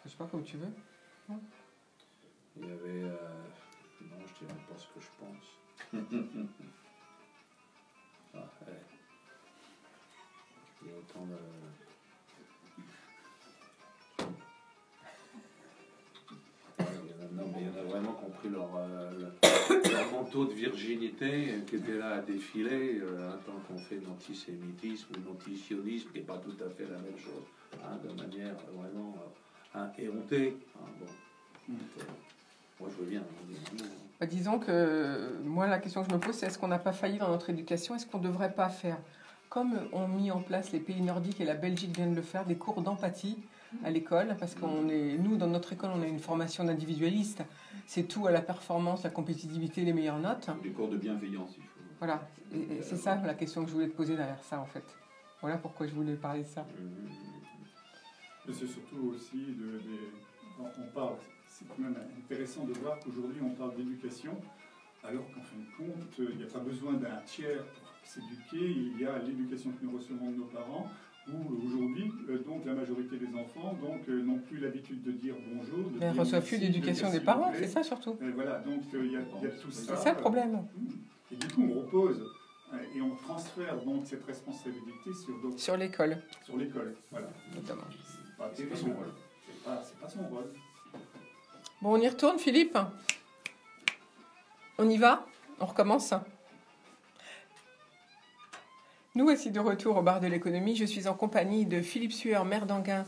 Speaker 3: je sais pas, comme tu veux.
Speaker 4: Il y avait... non, je dirais pas ce que je pense. Ouais. Il y a autant de... Non, mais il y en a vraiment qui ont pris leur manteau de virginité, qui étaient là à défiler, tant qu'on fait de l'antisémitisme ou de l'antisionisme, qui n'est pas tout à fait la même chose, de manière vraiment éhontée. Bon. Moi, je veux bien.
Speaker 3: Disons que moi, la question que je me pose, c'est est-ce qu'on n'a pas failli dans notre éducation? Est-ce qu'on ne devrait pas faire, comme ont mis en place les pays nordiques et la Belgique viennent de le faire, des cours d'empathie à l'école? Parce nous, dans notre école, on a une formation d'individualiste. C'est tout à la performance, la compétitivité, les meilleures notes.
Speaker 5: Des cours de bienveillance, il faut.
Speaker 3: Voilà. Et c'est ça la question que je voulais te poser derrière ça, en fait. Voilà pourquoi je voulais parler de ça.
Speaker 6: Mais c'est surtout aussi on parle. C'est quand même intéressant de voir qu'aujourd'hui on parle d'éducation, alors qu'en fin de compte, il n'y a pas besoin d'un tiers pour s'éduquer. Il y a l'éducation que nous recevons de nos parents, où aujourd'hui, donc la majorité des enfants n'ont plus l'habitude de dire bonjour.
Speaker 3: Ils ne reçoivent plus d'éducation des parents, c'est ça surtout.
Speaker 6: Voilà, donc il y a tout ça.
Speaker 3: C'est ça le problème.
Speaker 6: Et du coup, on repose et on transfère donc cette responsabilité sur
Speaker 3: l'école.
Speaker 6: Sur l'école, voilà.
Speaker 3: Notamment.
Speaker 6: C'est pas son rôle. C'est pas son rôle.
Speaker 3: Bon, on y retourne, Philippe? On y va? On recommence? Nous voici de retour au bar de l'économie. Je suis en compagnie de Philippe Sueur, maire d'Enghien,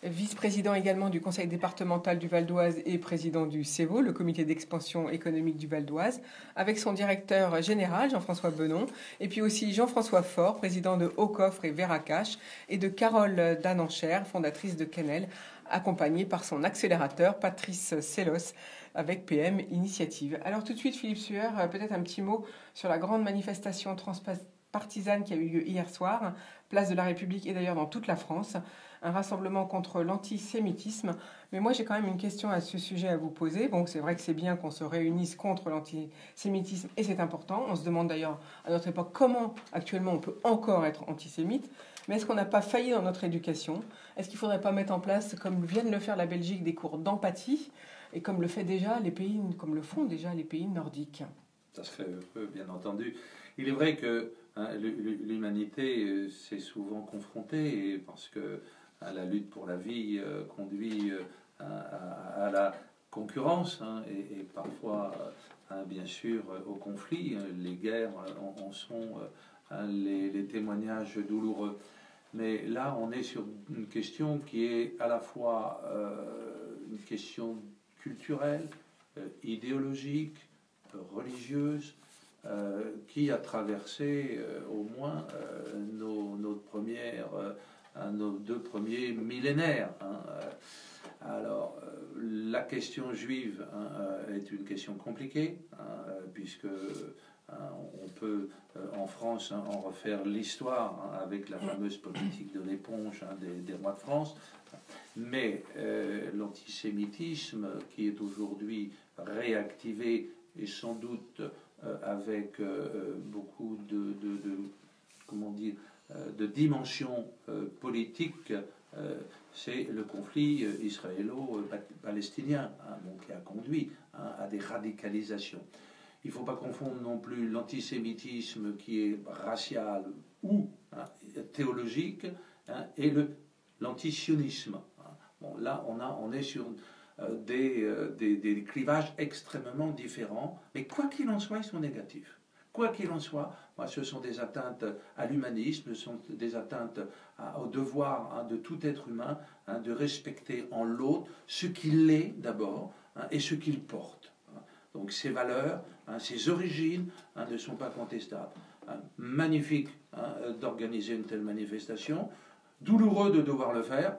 Speaker 3: vice-président également du conseil départemental du Val d'Oise et président du CEVO, le comité d'expansion économique du Val d'Oise, avec son directeur général, Jean-François Benon, et puis aussi Jean-François Faure, président de Haut-Coffre et Veracash, et de Carole Dananchère, fondatrice de Kennel, accompagnée par son accélérateur, Patrice Sellos, avec PM Initiative. Alors tout de suite, Philippe Sueur, peut-être un petit mot sur la grande manifestation transpartisane qui a eu lieu hier soir, place de la République et d'ailleurs dans toute la France, un rassemblement contre l'antisémitisme. Mais moi, j'ai quand même une question à ce sujet à vous poser. Bon, c'est vrai que c'est bien qu'on se réunisse contre l'antisémitisme et c'est important. On se demande d'ailleurs à notre époque comment actuellement on peut encore être antisémite. Mais est-ce qu'on n'a pas failli dans notre éducation? Est-ce qu'il ne faudrait pas mettre en place, comme viennent le faire la Belgique, des cours d'empathie et comme le font déjà les pays nordiques?
Speaker 4: Ça serait heureux, bien entendu. Il est vrai que l'humanité s'est souvent confrontée parce que la lutte pour la vie conduit à la concurrence et parfois, bien sûr, au conflit. Les guerres en sont les témoignages douloureux. Mais là, on est sur une question qui est à la fois une question culturelle, idéologique, religieuse, qui a traversé au moins nos 2 premiers millénaires. Alors, la question juive est une question compliquée, puisque on peut en France en refaire l'histoire avec la fameuse politique de l'éponge des rois de France. Mais l'antisémitisme qui est aujourd'hui réactivé et sans doute avec beaucoup de dimensions politiques, c'est le conflit israélo-palestinien qui a conduit à des radicalisations. Il ne faut pas confondre non plus l'antisémitisme qui est racial ou théologique et l'antisionisme. Bon, là, on est sur des clivages extrêmement différents, mais quoi qu'il en soit, ils sont négatifs. Quoi qu'il en soit, ce sont des atteintes à l'humanisme, ce sont des atteintes au devoir de tout être humain de respecter en l'autre ce qu'il est d'abord et ce qu'il porte. Donc ces valeurs, ces origines ne sont pas contestables. Magnifique d'organiser une telle manifestation, douloureux de devoir le faire,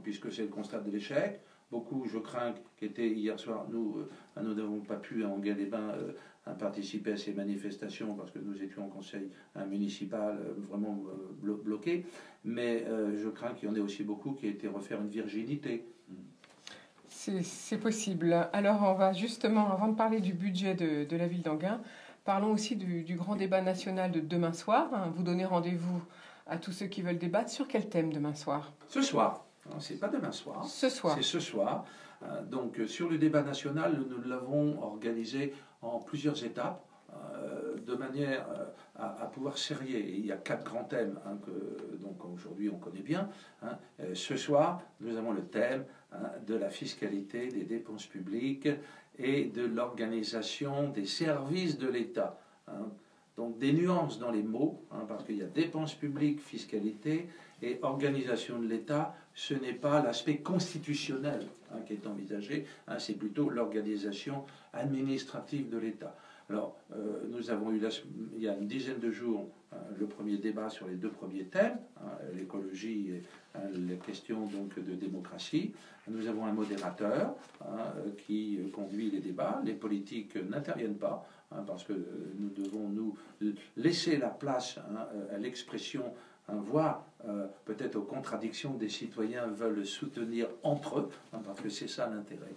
Speaker 4: puisque c'est le constat de l'échec. Beaucoup, je crains, qui étaient hier soir, nous n'avons pas pu à Enghien-les-Bains participer à ces manifestations parce que nous étions en conseil municipal vraiment bloqué, mais je crains qu'il y en ait aussi beaucoup qui aient été refaire une virginité.
Speaker 3: C'est possible. Alors on va justement, avant de parler du budget de la ville d'Enghien, parlons aussi du grand débat national de demain soir. Vous donnez rendez-vous à tous ceux qui veulent débattre. Sur quel thème demain soir?
Speaker 4: Ce soir, c'est pas demain soir.
Speaker 3: Ce soir.
Speaker 4: C'est ce soir. Donc sur le débat national, nous l'avons organisé en plusieurs étapes, de manière à pouvoir serrer. Et il y a 4 grands thèmes que donc aujourd'hui on connaît bien. Ce soir, nous avons le thème de la fiscalité, des dépenses publiques et de l'organisation des services de l'État. Donc des nuances dans les mots, parce qu'il y a dépenses publiques, fiscalité et organisation de l'État. Ce n'est pas l'aspect constitutionnel qui est envisagé, c'est plutôt l'organisation administrative de l'État. Alors, nous avons eu il y a une dizaine de jours le premier débat sur les 2 premiers thèmes, l'écologie et les questions donc, de démocratie. Nous avons un modérateur qui conduit les débats. Les politiques n'interviennent pas, parce que nous devons nous laisser la place à l'expression, voire peut-être aux contradictions des citoyens veulent soutenir entre eux, parce que c'est ça l'intérêt.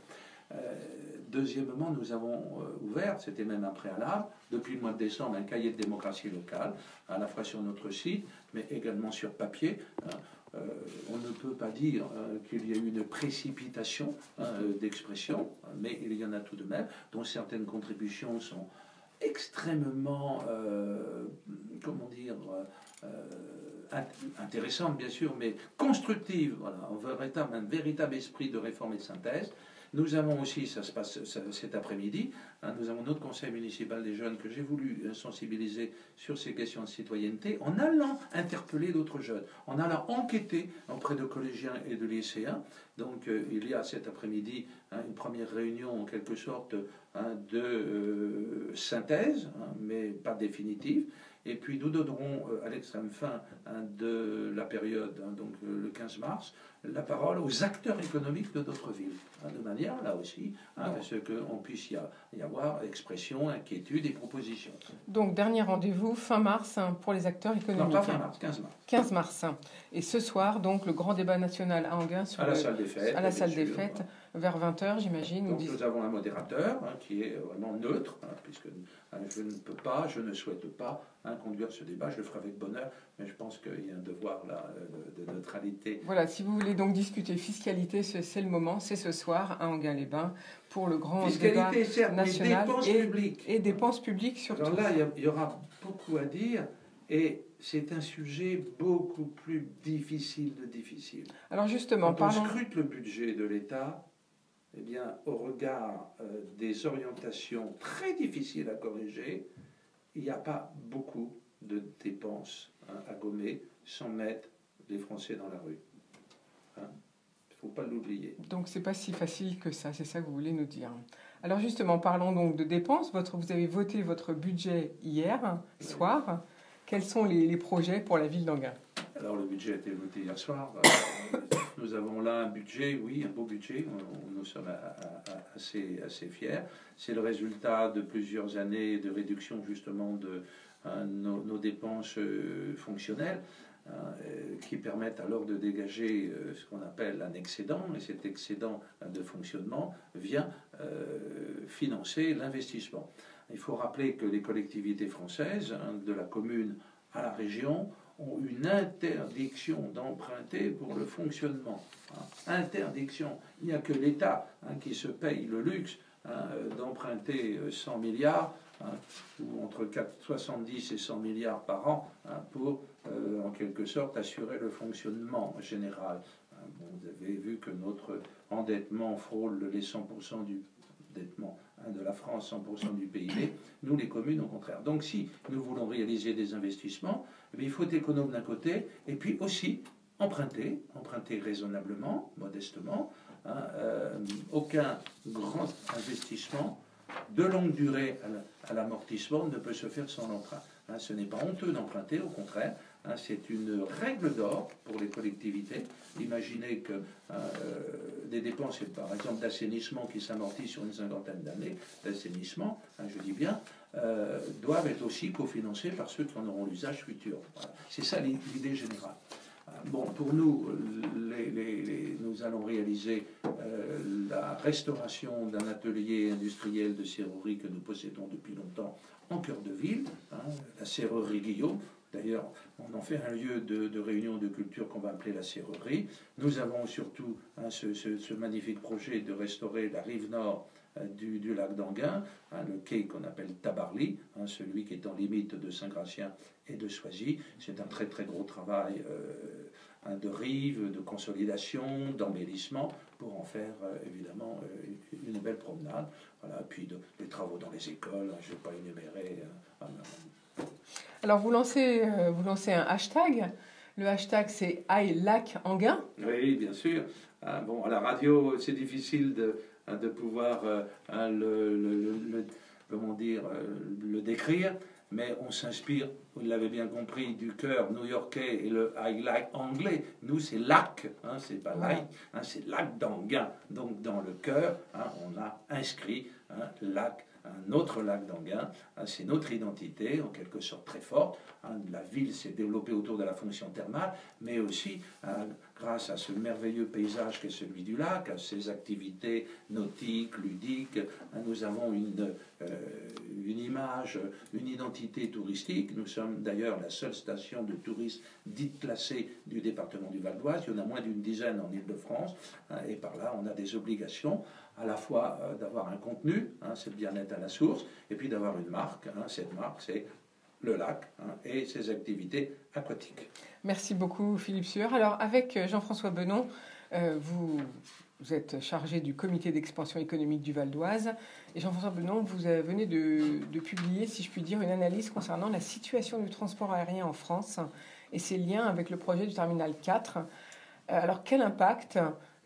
Speaker 4: Deuxièmement, nous avons ouvert, c'était même un préalable, depuis le mois de décembre, un cahier de démocratie locale, à la fois sur notre site, mais également sur papier. On ne peut pas dire qu'il y a eu une précipitation d'expression, mais il y en a tout de même, dont certaines contributions sont extrêmement, comment dire, intéressantes bien sûr, mais constructives. Voilà, un véritable esprit de réforme et de synthèse. Nous avons aussi, ça se passe cet après-midi, nous avons notre conseil municipal des jeunes que j'ai voulu sensibiliser sur ces questions de citoyenneté en allant interpeller d'autres jeunes, en allant enquêter auprès de collégiens et de lycéens. Donc il y a cet après-midi une première réunion en quelque sorte de synthèse, mais pas définitive. Et puis nous donnerons à l'extrême fin de la période, donc le 15 mars, la parole aux acteurs économiques de notre ville, de manière là aussi, parce qu'on puisse y avoir expression, inquiétude et propositions.
Speaker 3: Donc dernier rendez-vous fin mars pour les acteurs économiques.
Speaker 4: Non, pas fin mars, 15 mars.
Speaker 3: 15 mars. Et ce soir, donc le grand débat national à Enghien sur
Speaker 4: la salle des fêtes.
Speaker 3: À la salle des fêtes, vers 20h j'imagine.
Speaker 4: Donc nous avons un modérateur qui est vraiment neutre, puisque je ne peux pas, je ne souhaite pas conduire ce débat, je le ferai avec bonheur, mais je pense qu'il y a un devoir là de neutralité.
Speaker 3: Voilà, si vous voulez donc discuter fiscalité, c'est le moment, c'est ce soir à Enghien-les-Bains pour le grand débat national et dépenses publiques surtout.
Speaker 4: Alors là, il y aura beaucoup à dire et c'est un sujet beaucoup plus difficile de difficile.
Speaker 3: Alors justement,
Speaker 4: quand on scrute le budget de l'État, eh bien, au regard des orientations très difficiles à corriger, il n'y a pas beaucoup de dépenses à gommer sans mettre les Français dans la rue. Il ne faut pas l'oublier.
Speaker 3: Donc c'est pas si facile que ça, c'est ça que vous voulez nous dire. Alors justement, parlons donc de dépenses. Vous avez voté votre budget hier soir. Quels sont les projets pour la ville d'Enghien?
Speaker 4: Alors le budget a été voté hier soir. Nous avons là un budget, oui, un beau budget. Nous sommes assez fiers. C'est le résultat de plusieurs années de réduction justement de nos dépenses fonctionnelles qui permettent alors de dégager ce qu'on appelle un excédent. Et cet excédent de fonctionnement vient financer l'investissement. Il faut rappeler que les collectivités françaises, de la commune à la région, ont une interdiction d'emprunter pour le fonctionnement. Interdiction. Il n'y a que l'État qui se paye le luxe d'emprunter 100 milliards, ou entre 70 et 100 milliards par an, pour en quelque sorte assurer le fonctionnement général. Vous avez vu que notre endettement frôle les 100% du endettement de la France, 100% du PIB, nous les communes au contraire. Donc si nous voulons réaliser des investissements, il faut être économe d'un côté, et puis aussi emprunter raisonnablement, modestement. Aucun grand investissement de longue durée à l'amortissement ne peut se faire sans l'emprunt. Ce n'est pas honteux d'emprunter, au contraire. C'est une règle d'or pour les collectivités. Imaginez que des dépenses, par exemple d'assainissement qui s'amortissent sur une cinquantaine d'années, d'assainissement, je dis bien, doivent être aussi cofinancés par ceux qui en auront l'usage futur. Voilà. C'est ça l'idée générale. Bon, pour nous, nous allons réaliser la restauration d'un atelier industriel de serrurerie que nous possédons depuis longtemps en cœur de ville, la serrurerie Guillaume, D'ailleurs, on en fait un lieu de réunion de culture qu'on va appeler la Serrerie. Nous avons surtout ce magnifique projet de restaurer la rive nord du lac d'Anguin, le quai qu'on appelle Tabarly, celui qui est en limite de Saint-Gratien et de Soisy. C'est un très très gros travail de rive, de consolidation, d'embellissement, pour en faire évidemment une belle promenade. Voilà, puis des travaux dans les écoles, je ne vais pas énumérer.
Speaker 3: Alors vous lancez un hashtag. Le hashtag c'est #LacAnguin.
Speaker 4: Oui, bien sûr. Bon, à la radio, c'est difficile de pouvoir comment dire, le décrire, mais on s'inspire, vous l'avez bien compris, du cœur new-yorkais et le I like anglais. Nous, c'est lac, c'est pas like, c'est lac d'Anguin. Donc, dans le cœur, on a inscrit lac, un autre lac d'Anguin. C'est notre identité, en quelque sorte très forte. La ville s'est développée autour de la fonction thermale, mais aussi grâce à ce merveilleux paysage qu'est celui du lac, à ses activités nautiques, ludiques. Nous avons une image, une identité touristique. Nous sommes d'ailleurs la seule station de tourisme dite classée du département du Val d'Oise. Il y en a moins d'une dizaine en Île-de-France. Et par là, on a des obligations à la fois d'avoir un contenu, c'est le bien-être à la source, et puis d'avoir une marque. Cette marque, c'est le lac et ses activités aquatiques.
Speaker 3: Merci beaucoup Philippe Sueur. Alors avec Jean-François Benon, vous êtes chargé du comité d'expansion économique du Val d'Oise. Et Jean-François Benon, vous venez de publier, si je puis dire, une analyse concernant la situation du transport aérien en France et ses liens avec le projet du terminal 4. Alors quel impact,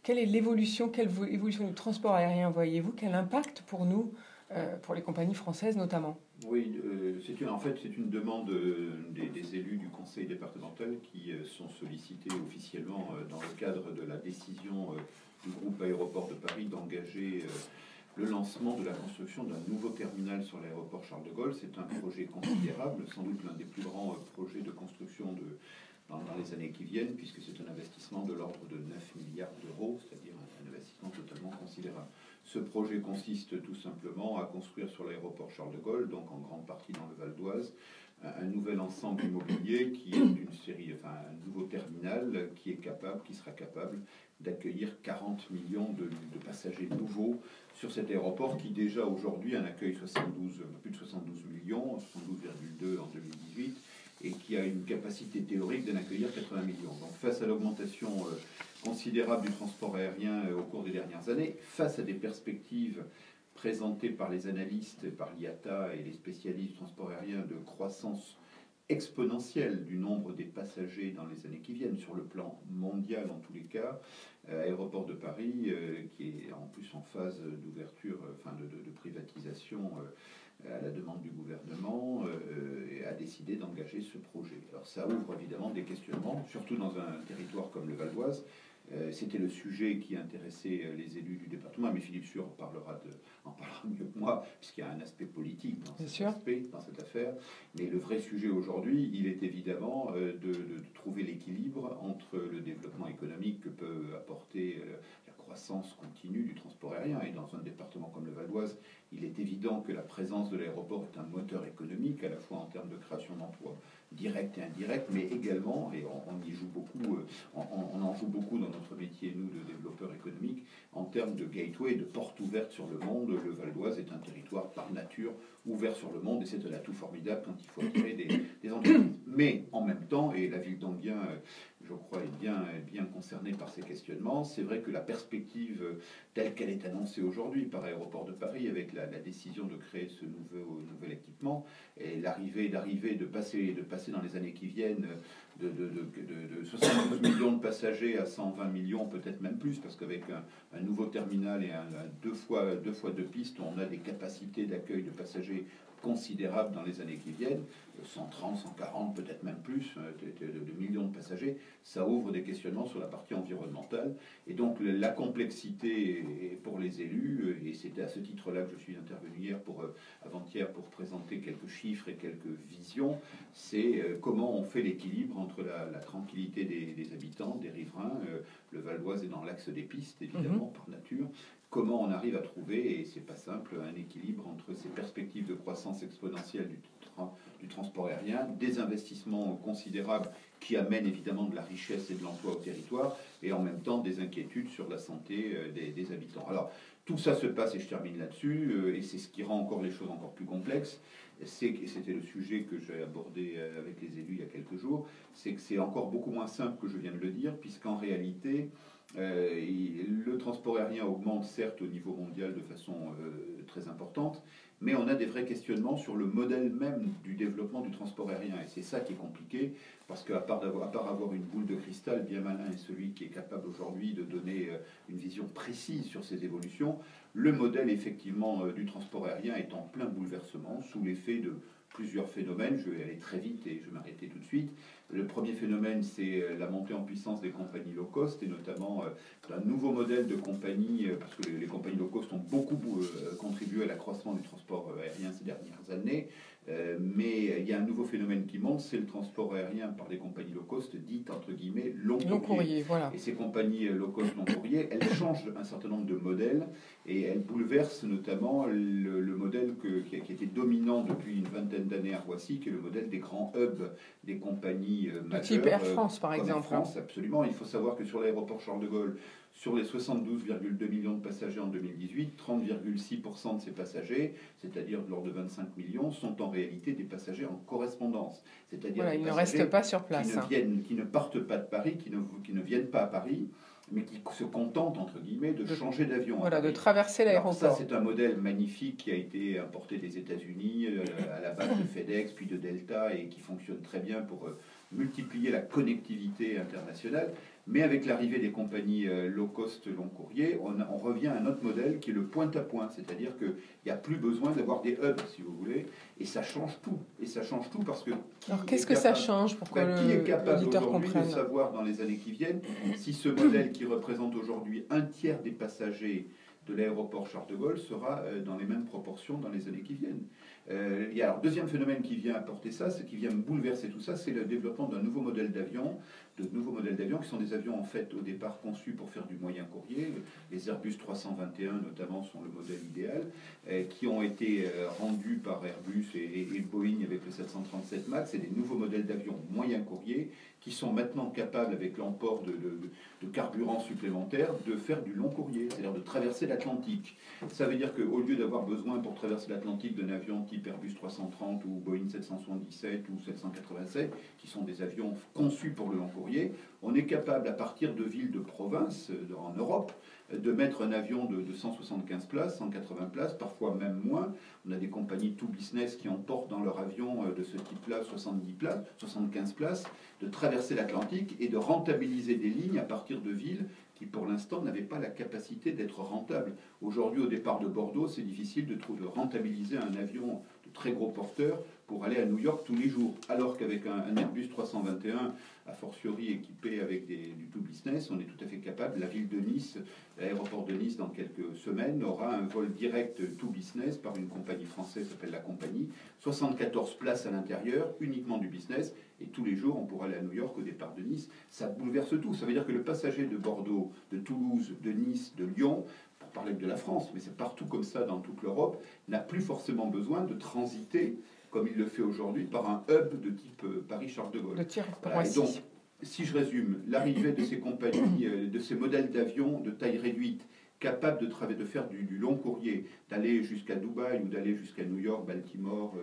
Speaker 3: quelle est l'évolution, quelle évolution du transport aérien voyez-vous? Quel impact pour nous, pour les compagnies françaises notamment?
Speaker 8: Oui, en fait, c'est une demande des élus du conseil départemental qui sont sollicités officiellement dans le cadre de la décision du groupe Aéroport de Paris d'engager le lancement de la construction d'un nouveau terminal sur l'aéroport Charles de Gaulle. C'est un projet considérable, sans doute l'un des plus grands projets de construction dans les années qui viennent, puisque c'est un investissement de l'ordre de 9 milliards d'euros, c'est-à-dire un investissement totalement considérable. Ce projet consiste tout simplement à construire sur l'aéroport Charles de Gaulle, donc en grande partie dans le Val d'Oise, un nouvel ensemble immobilier qui est un nouveau terminal qui sera capable d'accueillir 40 millions de passagers nouveaux sur cet aéroport qui déjà aujourd'hui en accueille plus de 72 millions, 72,2 en 2018, et qui a une capacité théorique d'en accueillir 80 millions. Donc face à l'augmentation considérable du transport aérien au cours des dernières années, face à des perspectives présentées par les analystes, par l'IATA et les spécialistes du transport aérien de croissance exponentielle du nombre des passagers dans les années qui viennent, sur le plan mondial en tous les cas, Aéroport de Paris, qui est en plus en phase d'ouverture, de privatisation à la demande du gouvernement, a décidé d'engager ce projet. Alors ça ouvre évidemment des questionnements, surtout dans un territoire comme le Val d'Oise. C'était le sujet qui intéressait les élus du département, mais Philippe Sueur en parlera mieux que moi, puisqu'il y a un aspect politique dans cette affaire. Mais le vrai sujet aujourd'hui, il est évidemment de trouver l'équilibre entre le développement économique que peut apporter la croissance continue du transport aérien. Et dans un département comme le Val d'Oise, il est évident que la présence de l'aéroport est un moteur économique, à la fois en termes de création d'emplois direct et indirect, mais également, et on y joue beaucoup, on en joue beaucoup dans notre métier, nous, de développeurs économiques, en termes de gateway, de porte ouverte sur le monde. Le Val d'Oise est un territoire par nature ouvert sur le monde, et c'est un atout formidable quand il faut attirer des entreprises. Mais en même temps, et la ville d'Anguin, je crois, est bien concernée par ces questionnements, c'est vrai que la perspective telle qu'elle est annoncée aujourd'hui par Aéroport de Paris, avec la décision de créer ce nouvel équipement, et de passer dans les années qui viennent de 72 millions de passagers à 120 millions, peut-être même plus, parce qu'avec un nouveau terminal et deux fois deux pistes, on a des capacités d'accueil de passagers considérables dans les années qui viennent, 130, 140, peut-être même plus de millions de passagers. Ça ouvre des questionnements sur la partie environnementale. Et donc la complexité pour les élus, et c'était à ce titre-là que je suis intervenu avant-hier pour présenter quelques chiffres et quelques visions, c'est comment on fait l'équilibre entre la tranquillité des habitants, des riverains. Le Val d'Oise est dans l'axe des pistes, évidemment, par nature. comment on arrive à trouver, et c'est pas simple, un équilibre entre ces perspectives de croissance exponentielle du transport aérien, des investissements considérables qui amènent évidemment de la richesse et de l'emploi au territoire, et en même temps des inquiétudes sur la santé des habitants. Alors, tout ça se passe, et je termine là-dessus, et c'est ce qui rend encore les choses encore plus complexes, et c'était le sujet que j'ai abordé avec les élus il y a quelques jours, c'est que c'est encore beaucoup moins simple que je viens de le dire, puisqu'en réalité, le transport aérien augmente certes au niveau mondial de façon très importante, mais on a des vrais questionnements sur le modèle même du développement du transport aérien. Et c'est ça qui est compliqué, parce qu'à part avoir une boule de cristal, bien malin est celui qui est capable aujourd'hui de donner une vision précise sur ces évolutions, le modèle effectivement du transport aérien est en plein bouleversement, sous l'effet de plusieurs phénomènes. Je vais aller très vite et je vais m'arrêter tout de suite. Le premier phénomène, c'est la montée en puissance des compagnies low cost, et notamment d'un nouveau modèle de compagnie, parce que les compagnies low cost ont beaucoup contribué à l'accroissement du transport aérien ces dernières années. Mais il y a un nouveau phénomène qui monte, c'est le transport aérien par des compagnies low cost dites entre guillemets long courrier.
Speaker 3: Voilà.
Speaker 8: Et ces compagnies low cost long courrier, elles changent un certain nombre de modèles et elles bouleversent notamment le modèle qui a été dominant depuis une vingtaine d'années à Roissy, qui est le modèle des grands hubs des compagnies majeures.
Speaker 3: Type Air France par exemple.
Speaker 8: Air France, absolument. Il faut savoir que sur l'aéroport Charles de Gaulle, sur les 72,2 millions de passagers en 2018, 30,6% de ces passagers, c'est-à-dire de l'ordre de 25 millions, sont en réalité des passagers en correspondance. C'est-à-dire
Speaker 3: voilà, ils ne restent pas sur place.
Speaker 8: Qui ne partent pas de Paris, qui ne viennent pas à Paris, mais qui se contentent, entre guillemets, de changer d'avion.
Speaker 3: Voilà, de traverser l'aéroport.
Speaker 8: Ça, c'est un modèle magnifique qui a été importé des États-Unis, à la base de FedEx, puis de Delta, et qui fonctionne très bien pour multiplier la connectivité internationale. Mais avec l'arrivée des compagnies low cost long courrier, on revient à un autre modèle qui est le point-à-point, c'est-à-dire qu'il n'y a plus besoin d'avoir des hubs, si vous voulez, et ça change tout. Et ça change tout parce que...
Speaker 3: Alors qu'est-ce que ça change pour que
Speaker 8: qui est capable
Speaker 3: l'auditeur
Speaker 8: aujourd'hui
Speaker 3: comprenne
Speaker 8: de savoir dans les années qui viennent si ce modèle qui représente aujourd'hui un tiers des passagers de l'aéroport Charles de Gaulle sera dans les mêmes proportions dans les années qui viennent. Il y a alors deuxième phénomène qui vient apporter ça, c'est qui vient bouleverser tout ça, c'est le développement d'un nouveau modèle d'avion, de nouveaux modèles d'avions qui sont des avions en fait au départ conçus pour faire du moyen courrier. Les Airbus 321 notamment sont le modèle idéal, qui ont été rendus par Airbus et Boeing avec le 737 MAX. C'est des nouveaux modèles d'avions moyen courrier qui sont maintenant capables, avec l'apport de carburant supplémentaire, de faire du long courrier, c'est-à-dire de traverser l'Atlantique. Ça veut dire qu'au lieu d'avoir besoin pour traverser l'Atlantique d'un avion type Airbus 330 ou Boeing 777 ou 787, qui sont des avions conçus pour le long courrier, on est capable, à partir de villes de province en Europe, de mettre un avion de 175 places, 180 places, parfois même moins. On a des compagnies tout business qui emportent dans leur avion de ce type-là 70 places, 75 places, de traverser l'Atlantique et de rentabiliser des lignes à partir de villes qui, pour l'instant, n'avaient pas la capacité d'être rentables. Aujourd'hui, au départ de Bordeaux, c'est difficile de rentabiliser un avion de très gros porteurs pour aller à New York tous les jours. Alors qu'avec un Airbus 321, a fortiori équipé avec du tout business, on est tout à fait capable. La ville de Nice, l'aéroport de Nice, dans quelques semaines, aura un vol direct tout business par une compagnie française qui s'appelle La Compagnie. 74 places à l'intérieur, uniquement du business. Et tous les jours, on pourra aller à New York au départ de Nice. Ça bouleverse tout. Ça veut dire que le passager de Bordeaux, de Toulouse, de Nice, de Lyon, pour parler de la France, mais c'est partout comme ça dans toute l'Europe, n'a plus forcément besoin de transiter, comme il le fait aujourd'hui, par un hub de type Paris-Charles de Gaulle.
Speaker 3: Voilà,
Speaker 8: et donc, si je résume, l'arrivée de ces compagnies, de ces modèles d'avions de taille réduite, capables de faire du long courrier, d'aller jusqu'à Dubaï ou d'aller jusqu'à New York, Baltimore,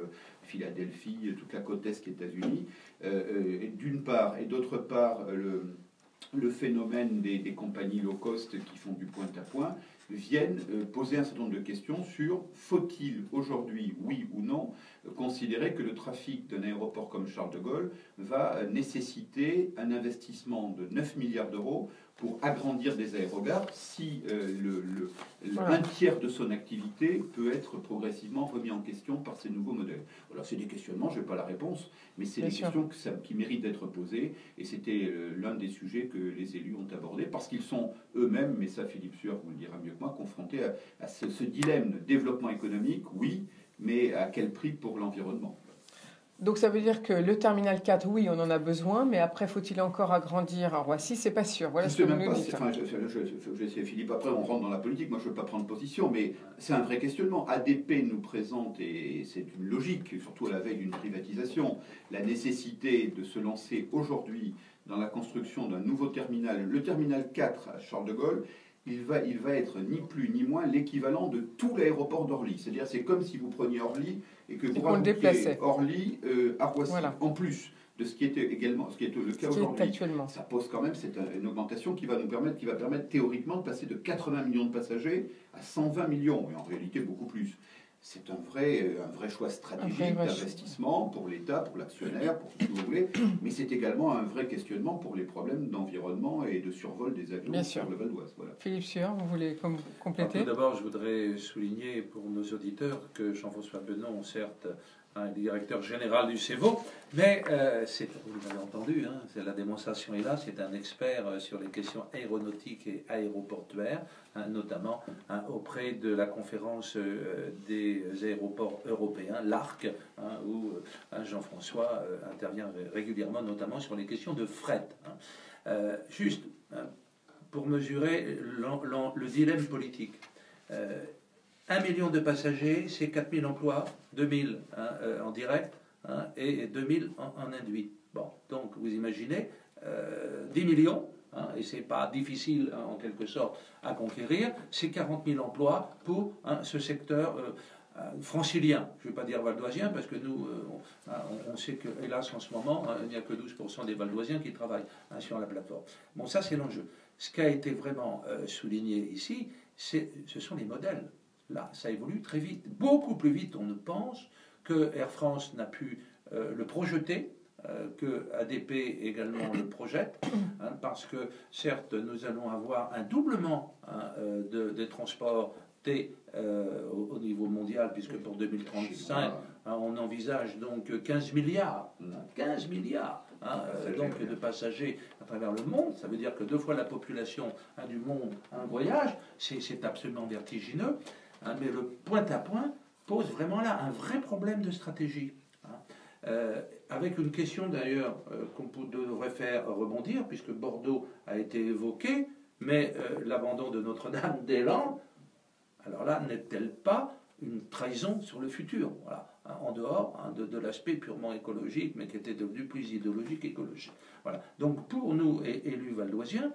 Speaker 8: Philadelphie, toute la côte est des États-Unis, d'une part, et d'autre part, le phénomène des compagnies low cost qui font du point-à-point, viennent poser un certain nombre de questions sur faut-il aujourd'hui, oui ou non, considérer que le trafic d'un aéroport comme Charles de Gaulle va nécessiter un investissement de 9 milliards d'euros pour agrandir des aérogares si un tiers de son activité peut être progressivement remis en question par ces nouveaux modèles. Alors c'est des questionnements, je n'ai pas la réponse, mais c'est des questions qui méritent d'être posées, et c'était l'un des sujets que les élus ont abordés, parce qu'ils sont eux-mêmes, mais ça Philippe Sueur vous le dira mieux que moi, confrontés à ce dilemme de développement économique, oui, mais à quel prix pour l'environnement?
Speaker 3: Donc ça veut dire que le terminal 4, oui, on en a besoin, mais après, faut-il encore agrandir à Roissy? C'est pas sûr. Voilà ce que vous nous dites.
Speaker 8: Enfin, je sais, Philippe, après on rentre dans la politique, moi je ne veux pas prendre position, mais c'est un vrai questionnement. ADP nous présente, et c'est une logique, surtout à la veille d'une privatisation, la nécessité de se lancer aujourd'hui dans la construction d'un nouveau terminal. Le terminal 4 à Charles de Gaulle, il va être ni plus ni moins l'équivalent de tout l'aéroport d'Orly. C'est-à-dire c'est comme si vous preniez Orly et que vous rajoutiez Orly à Roissy, voilà, en plus de ce qui était le cas aujourd'hui. Ça pose quand même, c'est une augmentation qui va permettre théoriquement de passer de 80 millions de passagers à 120 millions, et en réalité beaucoup plus. C'est un vrai choix stratégique d'investissement pour l'État, pour l'actionnaire, pour tout ce que vous voulez, mais c'est également un vrai questionnement pour les problèmes d'environnement et de survol des avions sur le Val d'Oise. Voilà.
Speaker 3: Philippe Sueur, vous voulez compléter?
Speaker 4: Tout d'abord, je voudrais souligner pour nos auditeurs que Jean-François Benon, certes, un directeur général du CEVO, mais vous l'avez entendu, hein, c'est la démonstration est là, c'est un expert sur les questions aéronautiques et aéroportuaires, hein, notamment auprès de la conférence des aéroports européens, l'ARC, hein, où Jean-François intervient régulièrement, notamment sur les questions de fret. Hein. Juste pour mesurer le dilemme politique. 1 million de passagers, c'est 4000 emplois, 2000 en direct et 2000 en induit. Bon, donc vous imaginez 10 millions, et c'est pas difficile en quelque sorte à conquérir, c'est 40 000 emplois pour ce secteur francilien. Je ne vais pas dire valdoisien parce que nous, on sait que, hélas, en ce moment, il n'y a que 12% des valdoisiens qui travaillent sur la plateforme. Bon, ça c'est l'enjeu. Ce qui a été vraiment souligné ici, ce sont les modèles. Là, ça évolue très vite, beaucoup plus vite on ne pense, que Air France n'a pu le projeter, que ADP également le projette, hein, parce que certes nous allons avoir un doublement des transports au niveau mondial, puisque pour 2035 on envisage donc 15 milliards donc de passagers à travers le monde. Ça veut dire que 2 fois la population du monde un voyage, c'est absolument vertigineux. Mais le point à point pose vraiment là un vrai problème de stratégie. Avec une question d'ailleurs qu'on devrait faire rebondir, puisque Bordeaux a été évoqué, mais l'abandon de Notre-Dame-des-Landes, alors là, n'est-elle pas une trahison sur le futur, voilà, en dehors de l'aspect purement écologique, mais qui était devenu plus idéologique écologique. Voilà. Donc pour nous, élus valdoisiens,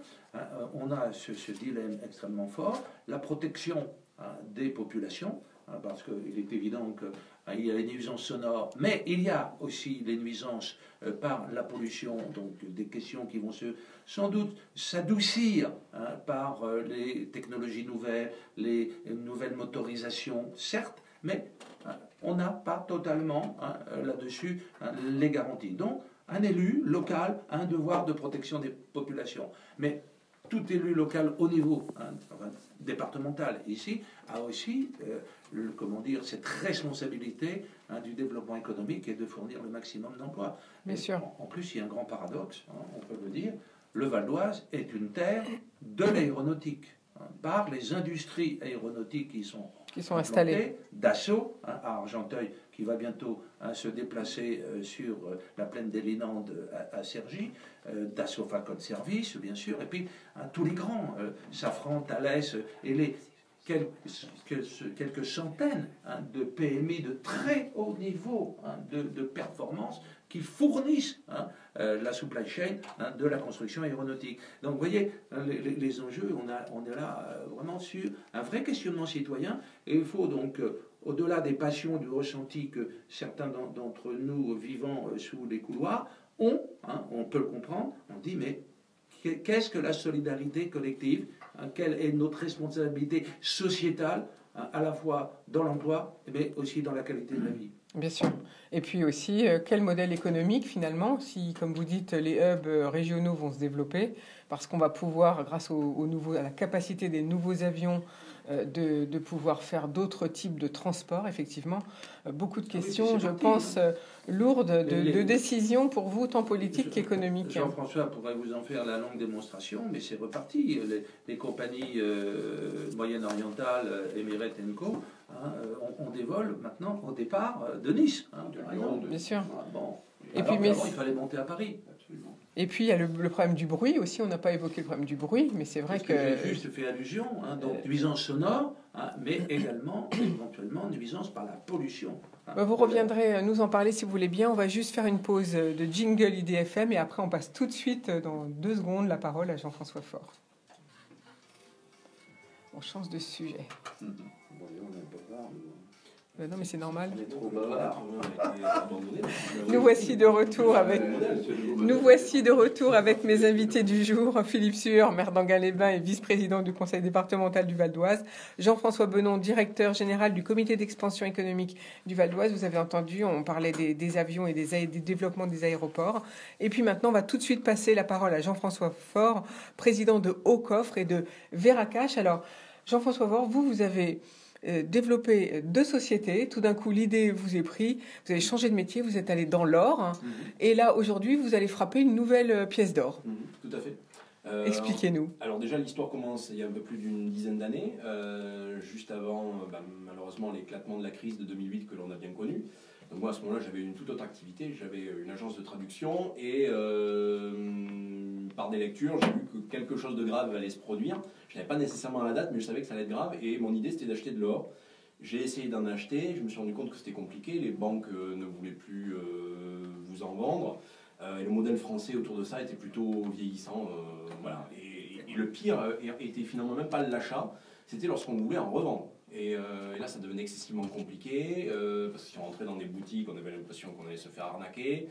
Speaker 4: on a ce dilemme extrêmement fort, la protection des populations, parce qu'il est évident qu'il y a les nuisances sonores, mais il y a aussi les nuisances par la pollution, donc des questions qui vont sans doute s'adoucir par les technologies nouvelles, les nouvelles motorisations, certes, mais on n'a pas totalement là-dessus les garanties. Donc, un élu local a un devoir de protection des populations. Mais tout élu local au niveau départemental ici a aussi cette responsabilité du développement économique et de fournir le maximum d'emplois.
Speaker 3: Bien sûr.
Speaker 8: En plus, il y a un grand paradoxe, on peut le dire, le Val d'Oise est une terre de l'aéronautique, par les industries aéronautiques qui sont installées, Dassault à Argenteuil, qui va bientôt se déplacer sur la plaine des Linandes à Cergy, Dassault Falcon Service, bien sûr, et puis tous les grands, Safran, Thales, et les quelques centaines de PMI de très haut niveau de performance qui fournissent la supply chain de la construction aéronautique. Donc vous voyez, les enjeux, on est là vraiment sur un vrai questionnement citoyen, et il faut donc, au-delà des passions, du ressenti que certains d'entre nous vivant sous les couloirs ont, on peut le comprendre, on dit mais qu'est-ce que la solidarité collective, quelle est notre responsabilité sociétale, à la fois dans l'emploi, mais aussi dans la qualité de la vie.
Speaker 3: Bien sûr. Et puis aussi, quel modèle économique finalement, si, comme vous dites, les hubs régionaux vont se développer, parce qu'on va pouvoir, grâce à la capacité des nouveaux avions, de pouvoir faire d'autres types de transports, effectivement. Beaucoup de questions, je pense, lourdes de décisions pour vous, tant politiques qu'économiques.
Speaker 8: Jean-François pourrait vous en faire la longue démonstration, mais c'est reparti. Les compagnies moyen-orientales, Emirates & Co.,
Speaker 4: hein, on dévole maintenant au départ de Nice. Hein,
Speaker 8: De
Speaker 4: par
Speaker 8: Lyon,
Speaker 4: exemple.
Speaker 3: Bien sûr.
Speaker 4: Ah, bon.
Speaker 3: Et
Speaker 4: Alors
Speaker 3: puis,
Speaker 4: qu'avant, il fallait monter à Paris.
Speaker 8: Absolument.
Speaker 3: Et puis il y a le problème du bruit aussi, on n'a pas évoqué le problème du bruit, mais c'est vrai
Speaker 4: Parce que j'ai juste fait allusion, hein, donc nuisance sonore, hein, mais également, éventuellement, nuisance par la pollution. Hein.
Speaker 3: Bah, vous reviendrez nous en parler si vous voulez bien. On va juste faire une pause de jingle IDFM et après on passe tout de suite dans 2 secondes la parole à Jean-François Faure. On change de sujet.
Speaker 8: Bon, on est bavard,
Speaker 3: Non mais c'est normal.
Speaker 4: On est trop bavard.
Speaker 3: Nous voici de retour avec mes invités du jour, Philippe Sueur, maire d'Enghien-les-Bains et vice-président du conseil départemental du Val d'Oise, Jean-François Benon, directeur général du comité d'expansion économique du Val d'Oise. Vous avez entendu, on parlait des avions et des développements des aéroports. Et puis maintenant, on va tout de suite passer la parole à Jean-François Faure, président de Haut-Coffre et de Veracash. Alors, Jean-François Faure, vous avez développer 2 sociétés. Tout d'un coup, l'idée vous est prise, vous avez changé de métier, vous êtes allé dans l'or, hein, et là, aujourd'hui, vous allez frapper une nouvelle pièce d'or.
Speaker 5: Tout à fait.
Speaker 3: Expliquez-nous.
Speaker 5: Alors déjà, l'histoire commence il y a un peu plus d'une dizaine d'années, juste avant, malheureusement, l'éclatement de la crise de 2008 que l'on a bien connu. Donc moi, à ce moment-là, j'avais une toute autre activité. J'avais une agence de traduction et par des lectures, j'ai vu que quelque chose de grave allait se produire. Je n'avais pas nécessairement la date, mais je savais que ça allait être grave. Et mon idée, c'était d'acheter de l'or. J'ai essayé d'en acheter. Je me suis rendu compte que c'était compliqué. Les banques ne voulaient plus vous en vendre. Et le modèle français autour de ça était plutôt vieillissant. Voilà. Et le pire était finalement même pas l'achat. C'était lorsqu'on voulait en revendre. Et là, ça devenait excessivement compliqué, parce que si on rentrait dans des boutiques, on avait l'impression qu'on allait se faire arnaquer.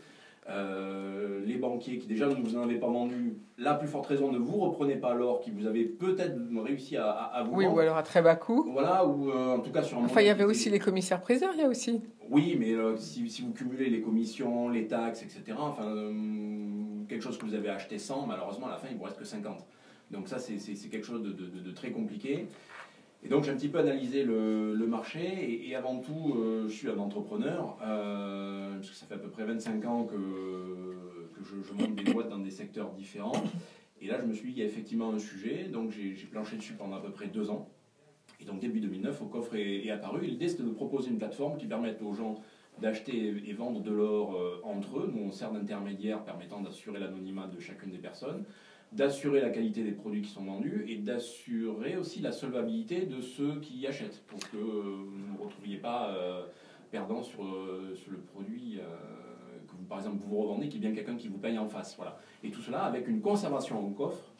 Speaker 5: Les banquiers qui déjà ne vous en avaient pas vendu, la plus forte raison, ne vous reprenaient pas l'or qui vous avait peut-être réussi à vous vendre.
Speaker 3: Ou alors à très bas coût.
Speaker 5: Voilà, ou en tout cas sur un
Speaker 3: Enfin, il y avait aussi les commissaires-priseurs, il y a aussi.
Speaker 5: Oui, mais si vous cumulez les commissions, les taxes, etc., quelque chose que vous avez acheté 100, malheureusement, à la fin, il ne vous reste que 50. Donc ça, c'est quelque chose de très compliqué. Et donc j'ai un petit peu analysé le marché et avant tout je suis un entrepreneur parce que ça fait à peu près 25 ans que je monte des boîtes dans des secteurs différents et là je me suis dit il y a effectivement un sujet donc j'ai planché dessus pendant à peu près 2 ans et donc début 2009 Haut-Coffre est apparu et l'idée c'était de proposer une plateforme qui permette aux gens d'acheter et vendre de l'or entre eux. Nous on sert d'intermédiaire permettant d'assurer l'anonymat de chacune des personnes, d'assurer la qualité des produits qui sont vendus et d'assurer aussi la solvabilité de ceux qui achètent pour que vous ne vous retrouviez pas perdant sur le produit que vous, par exemple, vous revendez, qu'il y ait bien quelqu'un qui vous paye en face. Voilà. Et tout cela avec une conservation au coffre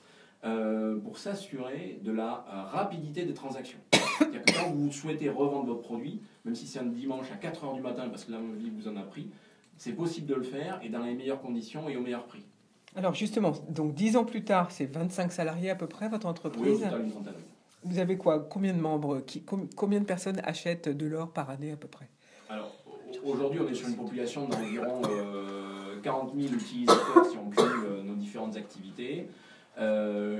Speaker 5: pour s'assurer de la rapidité des transactions. C'est-à-dire que quand vous souhaitez revendre votre produit, même si c'est un dimanche à 4h du matin parce que l'envie vous en a pris, c'est possible de le faire et dans les meilleures conditions et au meilleur prix.
Speaker 3: Alors justement, donc 10 ans plus tard, c'est 25 salariés à peu près votre entreprise.
Speaker 5: Oui, au total, une trentaine.
Speaker 3: Vous avez quoi? Combien de membres? Combien de personnes achètent de l'or par année à peu près?
Speaker 5: Alors aujourd'hui, on est sur une population d'environ 40 000 utilisateurs si on cumule nos différentes activités.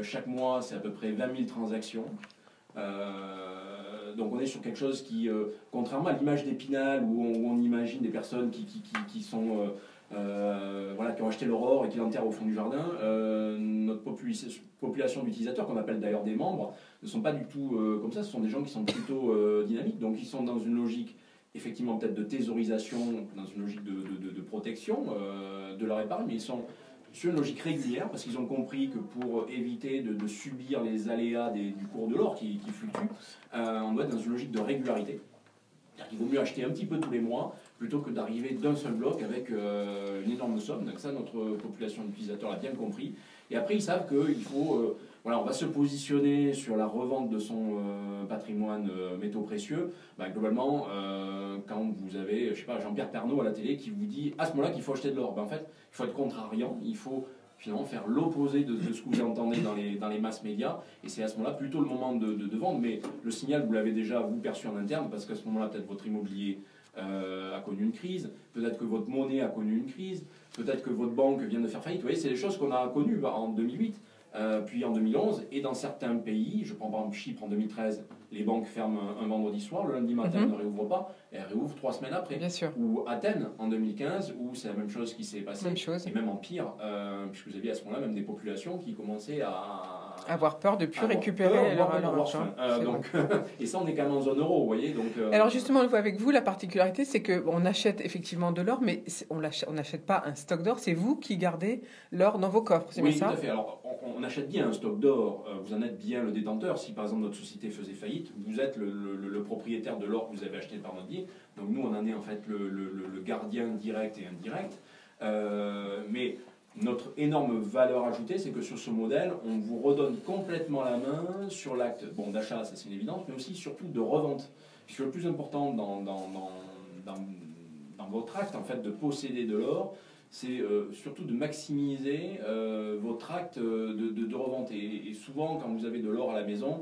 Speaker 5: Chaque mois, c'est à peu près 20 000 transactions. Donc on est sur quelque chose qui, contrairement à l'image d'Épinal où on imagine des personnes qui sont... voilà, qui ont acheté leur or et qui l'enterrent au fond du jardin, notre population d'utilisateurs, qu'on appelle d'ailleurs des membres, ne sont pas du tout comme ça, ce sont des gens qui sont plutôt dynamiques, donc ils sont dans une logique effectivement peut-être de thésaurisation, dans une logique de protection de leur épargne, mais ils sont sur une logique régulière, parce qu'ils ont compris que pour éviter de subir les aléas du cours de l'or qui fluctue, on doit être dans une logique de régularité. C'est-à-dire qu'il vaut mieux acheter un petit peu tous les mois plutôt que d'arriver d'un seul bloc avec une énorme somme. Donc ça, notre population d'utilisateurs l'a bien compris. Et après, ils savent qu'il faut... voilà, on va se positionner sur la revente de son patrimoine métaux précieux. Globalement, quand vous avez, je sais pas, Jean-Pierre Pernaut à la télé qui vous dit à ce moment-là qu'il faut acheter de l'or, en fait, il faut être contrariant, il faut finalement faire l'opposé de ce que vous entendez dans les masses médias, et c'est à ce moment-là plutôt le moment de vendre, mais le signal, vous l'avez déjà, vous, perçu en interne, parce qu'à ce moment-là, peut-être votre immobilier a connu une crise, peut-être que votre monnaie a connu une crise, peut-être que votre banque vient de faire faillite. Vous voyez, c'est des choses qu'on a connues en 2008, puis en 2011, et dans certains pays, je prends par exemple Chypre en 2013, les banques ferment un vendredi soir, le lundi matin elles ne réouvrent pas, et elles réouvrent 3 semaines après.
Speaker 3: Bien sûr.
Speaker 5: Ou Athènes en 2015, où c'est la même chose qui s'est passée,
Speaker 3: Même chose.
Speaker 5: et même en pire, puisque vous aviez à ce moment-là même des populations qui commençaient à
Speaker 3: avoir peur de ne plus
Speaker 5: avoir
Speaker 3: récupérer
Speaker 5: peur,
Speaker 3: leur
Speaker 5: voire même avoir
Speaker 3: argent.
Speaker 5: faim.
Speaker 3: C'est
Speaker 5: Donc, et ça, on est quand même en zone euro, vous voyez. Donc,
Speaker 3: Alors justement, avec vous, la particularité, c'est qu'on achète effectivement de l'or, mais on n'achète pas un stock d'or, c'est vous qui gardez l'or dans vos coffres, c'est
Speaker 5: oui,
Speaker 3: bien ça?
Speaker 5: tout à fait. Alors, on achète bien un stock d'or, vous en êtes bien le détenteur. Si par exemple notre société faisait faillite, vous êtes le propriétaire de l'or que vous avez acheté par notre biais. Donc nous, on en est en fait le gardien direct et indirect. Mais notre énorme valeur ajoutée, c'est que sur ce modèle, on vous redonne complètement la main sur l'acte d'achat, ça c'est une évidence, mais aussi surtout de revente. Puisque le plus important dans votre acte en fait, de posséder de l'or, c'est surtout de maximiser votre acte de revente. Et souvent, quand vous avez de l'or à la maison,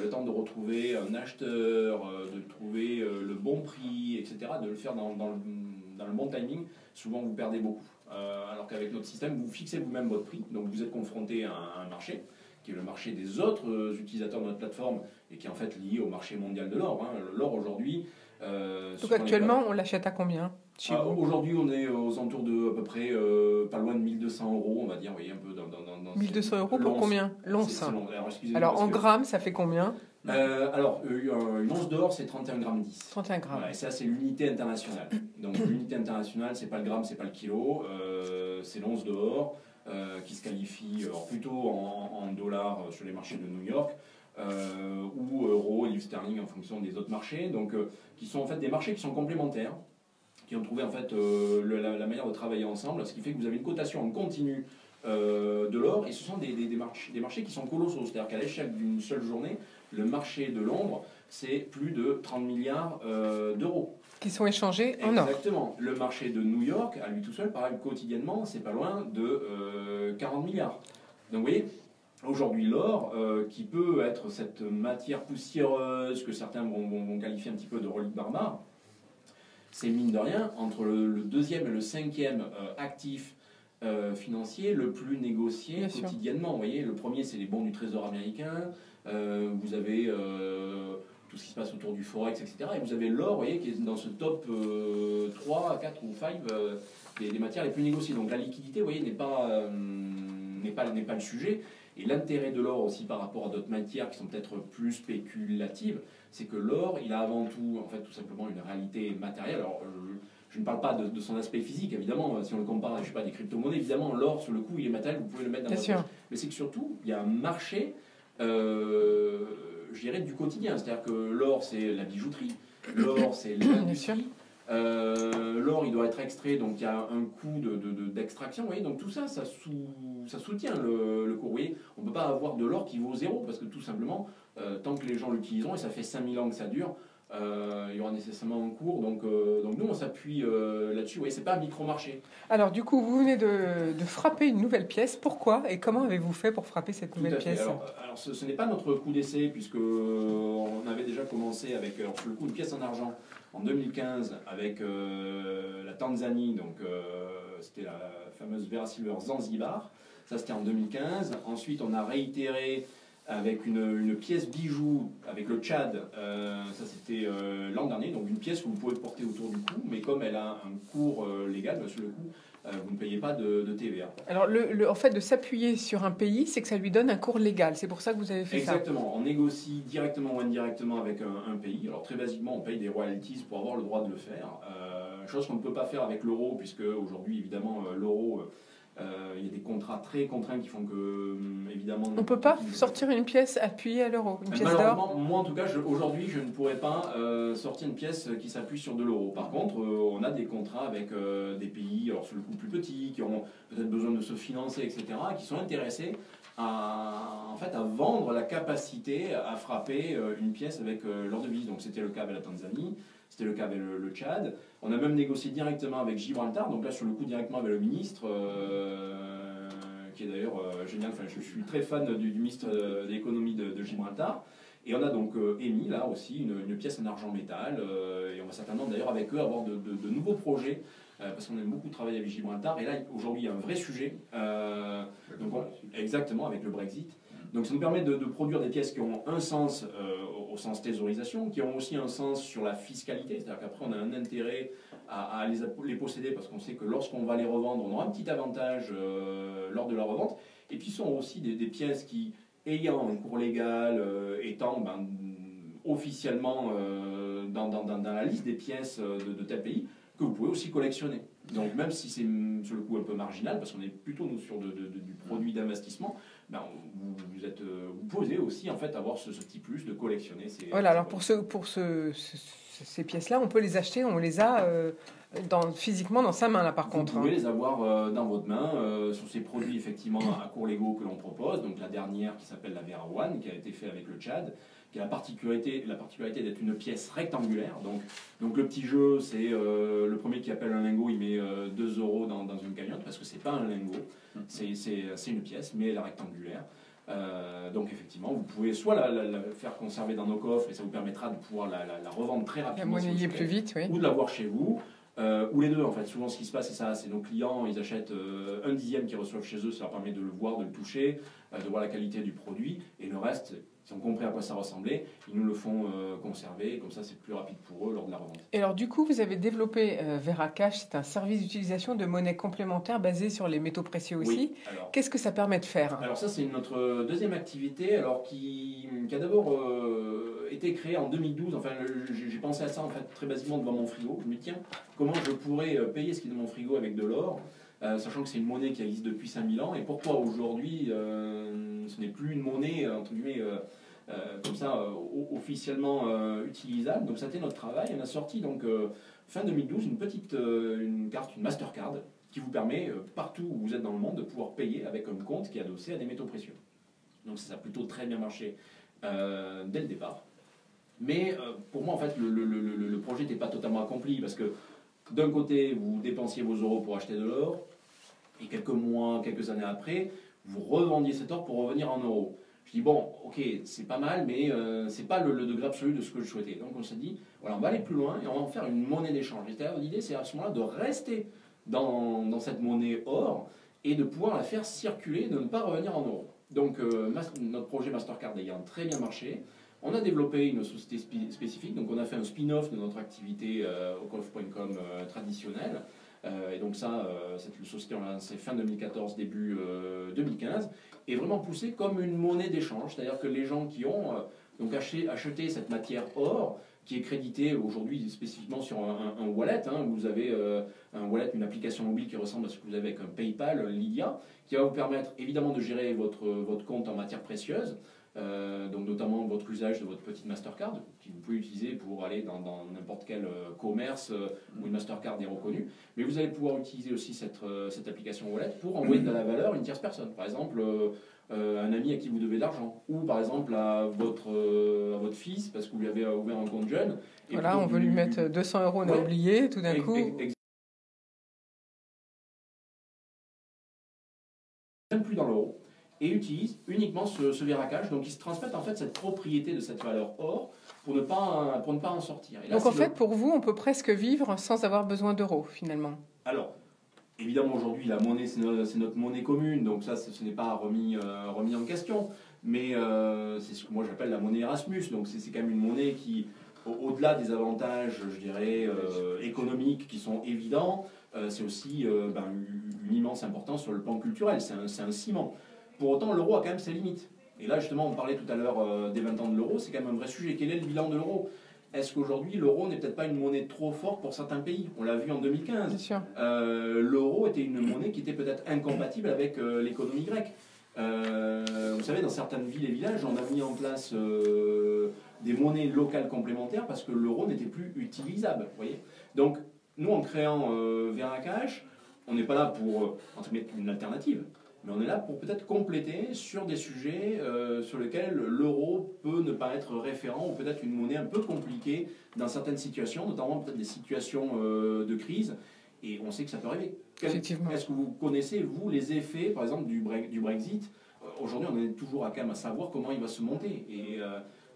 Speaker 5: le temps de retrouver un acheteur, de trouver le bon prix, etc., de le faire dans le bon timing, souvent vous perdez beaucoup. Alors qu'avec notre système, vous fixez vous-même votre prix, donc vous êtes confronté à un marché, qui est le marché des autres utilisateurs de notre plateforme, et qui est en fait lié au marché mondial de l'or. Hein. L'or aujourd'hui...
Speaker 3: donc actuellement, on l'achète à combien chez vous?
Speaker 5: Aujourd'hui, on est aux alentours de à peu près pas loin de 1200 €, on va dire, vous voyez, un peu dans
Speaker 3: 1200 € pour combien? L'once. Alors en grammes, ça fait combien?
Speaker 5: Une once d'or, c'est 31 grammes 10.
Speaker 3: 31 grammes.
Speaker 5: Voilà, et ça, c'est l'unité internationale. Donc l'unité internationale, c'est pas le gramme, c'est pas le kilo, c'est l'once d'or qui se qualifie plutôt en dollars sur les marchés de New York. Ou euros, livres sterling en fonction des autres marchés, donc qui sont en fait des marchés qui sont complémentaires, qui ont trouvé en fait la manière de travailler ensemble, ce qui fait que vous avez une cotation en continu de l'or, et ce sont des marchés qui sont colossaux, c'est-à-dire qu'à l'échelle d'une seule journée, le marché de Londres, c'est plus de 30 milliards d'euros.
Speaker 3: Qui sont échangés en or.
Speaker 5: Exactement. Le marché de New York, à lui tout seul, pareil, quotidiennement, c'est pas loin de 40 milliards. Donc vous voyez, aujourd'hui, l'or, qui peut être cette matière poussiéreuse que certains vont qualifier un petit peu de relique barbare, c'est mine de rien, entre le deuxième et le cinquième actif financier le plus négocié
Speaker 3: Bien
Speaker 5: quotidiennement. Vous voyez, le premier, c'est les bons du Trésor américain, vous avez tout ce qui se passe autour du Forex, etc. Et vous avez l'or, vous voyez, qui est dans ce top 3, 4 ou 5 des matières les plus négociées. Donc la liquidité, vous voyez, n'est pas le sujet. Et l'intérêt de l'or aussi par rapport à d'autres matières qui sont peut-être plus spéculatives, c'est que l'or, il a avant tout, en fait, tout simplement une réalité matérielle. Alors, je ne parle pas de son aspect physique, évidemment. Si on le compare, je sais pas, des crypto-monnaies, évidemment, l'or, sur le coup, il est matériel, vous pouvez le mettre dans votre poche. Mais c'est que surtout, il y a un marché, je dirais, du quotidien. C'est-à-dire que l'or, c'est la bijouterie, l'or, c'est l'industrie. L'or, il doit être extrait, donc il y a un coût d'extraction, vous voyez, donc tout ça, ça soutient le cours. Vous voyez, on ne peut pas avoir de l'or qui vaut zéro, parce que tout simplement, tant que les gens l'utiliseront, et ça fait 5000 ans que ça dure, il y aura nécessairement un cours, donc nous on s'appuie là-dessus, vous voyez, c'est pas un micro-marché.
Speaker 3: Alors du coup, vous venez de frapper une nouvelle pièce, pourquoi et comment avez-vous fait pour frapper cette nouvelle pièce?
Speaker 5: Alors ce n'est pas notre coup d'essai, puisque on avait déjà commencé avec, sur le coup, une pièce en argent, en 2015 avec la Tanzanie, donc c'était la fameuse Vera Silver Zanzibar, ça c'était en 2015. Ensuite on a réitéré avec une pièce bijou avec le Tchad, ça c'était l'an dernier, donc une pièce que vous pouvez porter autour du cou, mais comme elle a un cours légal, sur le coup, vous ne payez pas de TVA.
Speaker 3: Alors en fait de s'appuyer sur un pays, c'est que ça lui donne un cours légal, c'est pour ça que vous avez fait ça.
Speaker 5: Exactement, on négocie directement ou indirectement avec un pays. Alors très basiquement, on paye des royalties pour avoir le droit de le faire, chose qu'on ne peut pas faire avec l'euro, puisque aujourd'hui évidemment l'euro... il y a des contrats très contraints qui font que, évidemment...
Speaker 3: On ne peut pas sortir une pièce appuyée à l'euro, une pièce d'or?
Speaker 5: Moi, en tout cas, aujourd'hui, je ne pourrais pas sortir une pièce qui s'appuie sur de l'euro. Par contre, on a des contrats avec des pays, alors sur le coup plus petits, qui ont peut-être besoin de se financer, etc., qui sont intéressés à vendre la capacité à frapper une pièce avec leur devise. Donc c'était le cas avec la Tanzanie, c'était le cas avec le Tchad. On a même négocié directement avec Gibraltar, donc là sur le coup directement avec le ministre, qui est d'ailleurs génial, enfin, je suis très fan du ministre de l'économie de Gibraltar. Et on a donc émis là aussi une pièce en argent métal, et on va certainement d'ailleurs avec eux avoir de nouveaux projets, parce qu'on aime beaucoup travailler avec Gibraltar. Et là aujourd'hui il y a un vrai sujet, exactement avec le Brexit. Donc ça nous permet de produire des pièces qui ont un sens au sens thésaurisation, qui ont aussi un sens sur la fiscalité, c'est-à-dire qu'après on a un intérêt à les posséder, parce qu'on sait que lorsqu'on va les revendre, on aura un petit avantage lors de la revente. Et puis ce sont aussi des pièces qui ayant un cours légal, étant officiellement dans la liste des pièces de tel pays, que vous pouvez aussi collectionner. Donc même si c'est sur le coup un peu marginal, parce qu'on est plutôt nous sur du produit d'investissement, vous pouvez aussi en fait avoir ce petit plus de collectionner ces...
Speaker 3: Voilà, alors ces pièces-là, on peut les acheter, on les a physiquement dans sa main là par contre.
Speaker 5: Vous pouvez les avoir dans votre main sur ces produits effectivement à cours légaux que l'on propose. Donc la dernière qui s'appelle la Vera One, qui a été fait avec le Tchad, qui a la particularité d'être une pièce rectangulaire. Donc le petit jeu, c'est le premier qui appelle un lingot, il met 2 € dans une cagnotte, parce que c'est pas un lingot, c'est une pièce, mais elle est rectangulaire. Donc effectivement, vous pouvez soit la faire conserver dans nos coffres, et ça vous permettra de pouvoir la revendre très rapidement,
Speaker 3: la monnayer plus vite, oui.
Speaker 5: ou de l'avoir chez vous, ou les deux en fait. Souvent ce qui se passe, c'est ça, c'est nos clients, ils achètent 1/10 qu'ils reçoivent chez eux, ça leur permet de le voir, de le toucher, de voir la qualité du produit, et le reste, ils ont compris à quoi ça ressemblait, ils nous le font conserver, comme ça c'est plus rapide pour eux lors de la revente.
Speaker 3: Et alors du coup, vous avez développé Veracash, c'est un service d'utilisation de monnaie complémentaire basé sur les métaux précieux aussi.
Speaker 5: Oui, alors,
Speaker 3: qu'est-ce que ça permet de faire?
Speaker 5: Alors ça c'est notre deuxième activité, alors qui a d'abord été créée en 2012. Enfin, j'ai pensé à ça en fait très basiquement devant mon frigo. Je me dis tiens, comment je pourrais payer ce qui est dans mon frigo avec de l'or, sachant que c'est une monnaie qui existe depuis 5000 ans, et pourquoi aujourd'hui ce n'est plus une monnaie entre guillemets comme ça officiellement utilisable. Donc ça a été notre travail. On a sorti donc fin 2012 une carte, une Mastercard, qui vous permet partout où vous êtes dans le monde de pouvoir payer avec un compte qui est adossé à des métaux précieux. Donc ça a plutôt très bien marché dès le départ. Mais pour moi en fait le projet n'était pas totalement accompli, parce que d'un côté vous dépensiez vos euros pour acheter de l'or, et quelques années après vous revendiez cet or pour revenir en euros. Je dis bon, ok, c'est pas mal, mais c'est pas le degré absolu de ce que je souhaitais. Donc on s'est dit, voilà, on va aller plus loin et on va en faire une monnaie d'échange. L'idée, c'est à ce moment-là de rester dans cette monnaie or et de pouvoir la faire circuler, de ne pas revenir en euros. Donc notre projet Mastercard ayant très bien marché, on a développé une société spécifique. Donc on a fait un spin-off de notre activité ocoff.com traditionnelle. Et donc ça, cette société, on l'a lancée fin 2014, début 2015, et vraiment poussée comme une monnaie d'échange. C'est-à-dire que les gens qui ont donc acheté cette matière or, qui est créditée aujourd'hui spécifiquement sur un wallet, vous avez un wallet, une application mobile qui ressemble à ce que vous avez avec un PayPal, Lydia, qui va vous permettre évidemment de gérer votre compte en matière précieuse, donc notamment votre usage de votre petite Mastercard, que vous pouvez utiliser pour aller dans n'importe quel commerce où une Mastercard est reconnue. Mais vous allez pouvoir utiliser aussi cette application Wallet pour envoyer de la valeur à une tierce personne. Par exemple, un ami à qui vous devez de l'argent, ou par exemple à votre fils parce que vous lui avez ouvert un compte jeune. Et
Speaker 3: voilà, on veut lui mettre 200 €, on a oublié, tout d'un coup.
Speaker 5: Même plus dans l'euro, et utilise uniquement ce Veracash. Donc ils se transmettent en fait cette propriété de cette valeur or pour ne pas en sortir. Et là,
Speaker 3: donc en fait, pour vous, on peut presque vivre sans avoir besoin d'euros finalement.
Speaker 5: Alors, évidemment aujourd'hui la monnaie c'est notre monnaie commune, donc ça ce n'est pas remis en question, mais c'est ce que moi j'appelle la monnaie Erasmus. Donc c'est quand même une monnaie qui, au-delà des avantages, je dirais, économiques qui sont évidents, c'est aussi une immense importance sur le plan culturel. C'est un ciment. Pour autant, l'euro a quand même ses limites. Et là, justement, on parlait tout à l'heure des 20 ans de l'euro, c'est quand même un vrai sujet. Quel est le bilan de l'euro? Est-ce qu'aujourd'hui, l'euro n'est peut-être pas une monnaie trop forte pour certains pays? On l'a vu en 2015.
Speaker 3: Bien sûr.
Speaker 5: L'euro était une monnaie qui était peut-être incompatible avec l'économie grecque. Vous savez, dans certaines villes et villages, on a mis en place des monnaies locales complémentaires parce que l'euro n'était plus utilisable. Vous voyez. Donc, nous, en créant Veracash, on n'est pas là pour une alternative, mais on est là pour peut-être compléter sur des sujets sur lesquels l'euro peut ne pas être référent, ou peut-être une monnaie un peu compliquée dans certaines situations, notamment peut-être des situations de crise, et on sait que ça peut arriver.
Speaker 3: Effectivement.
Speaker 5: Est-ce que vous connaissez, vous, les effets, par exemple, du Brexit? Aujourd'hui, on est toujours quand même à savoir comment il va se monter. Et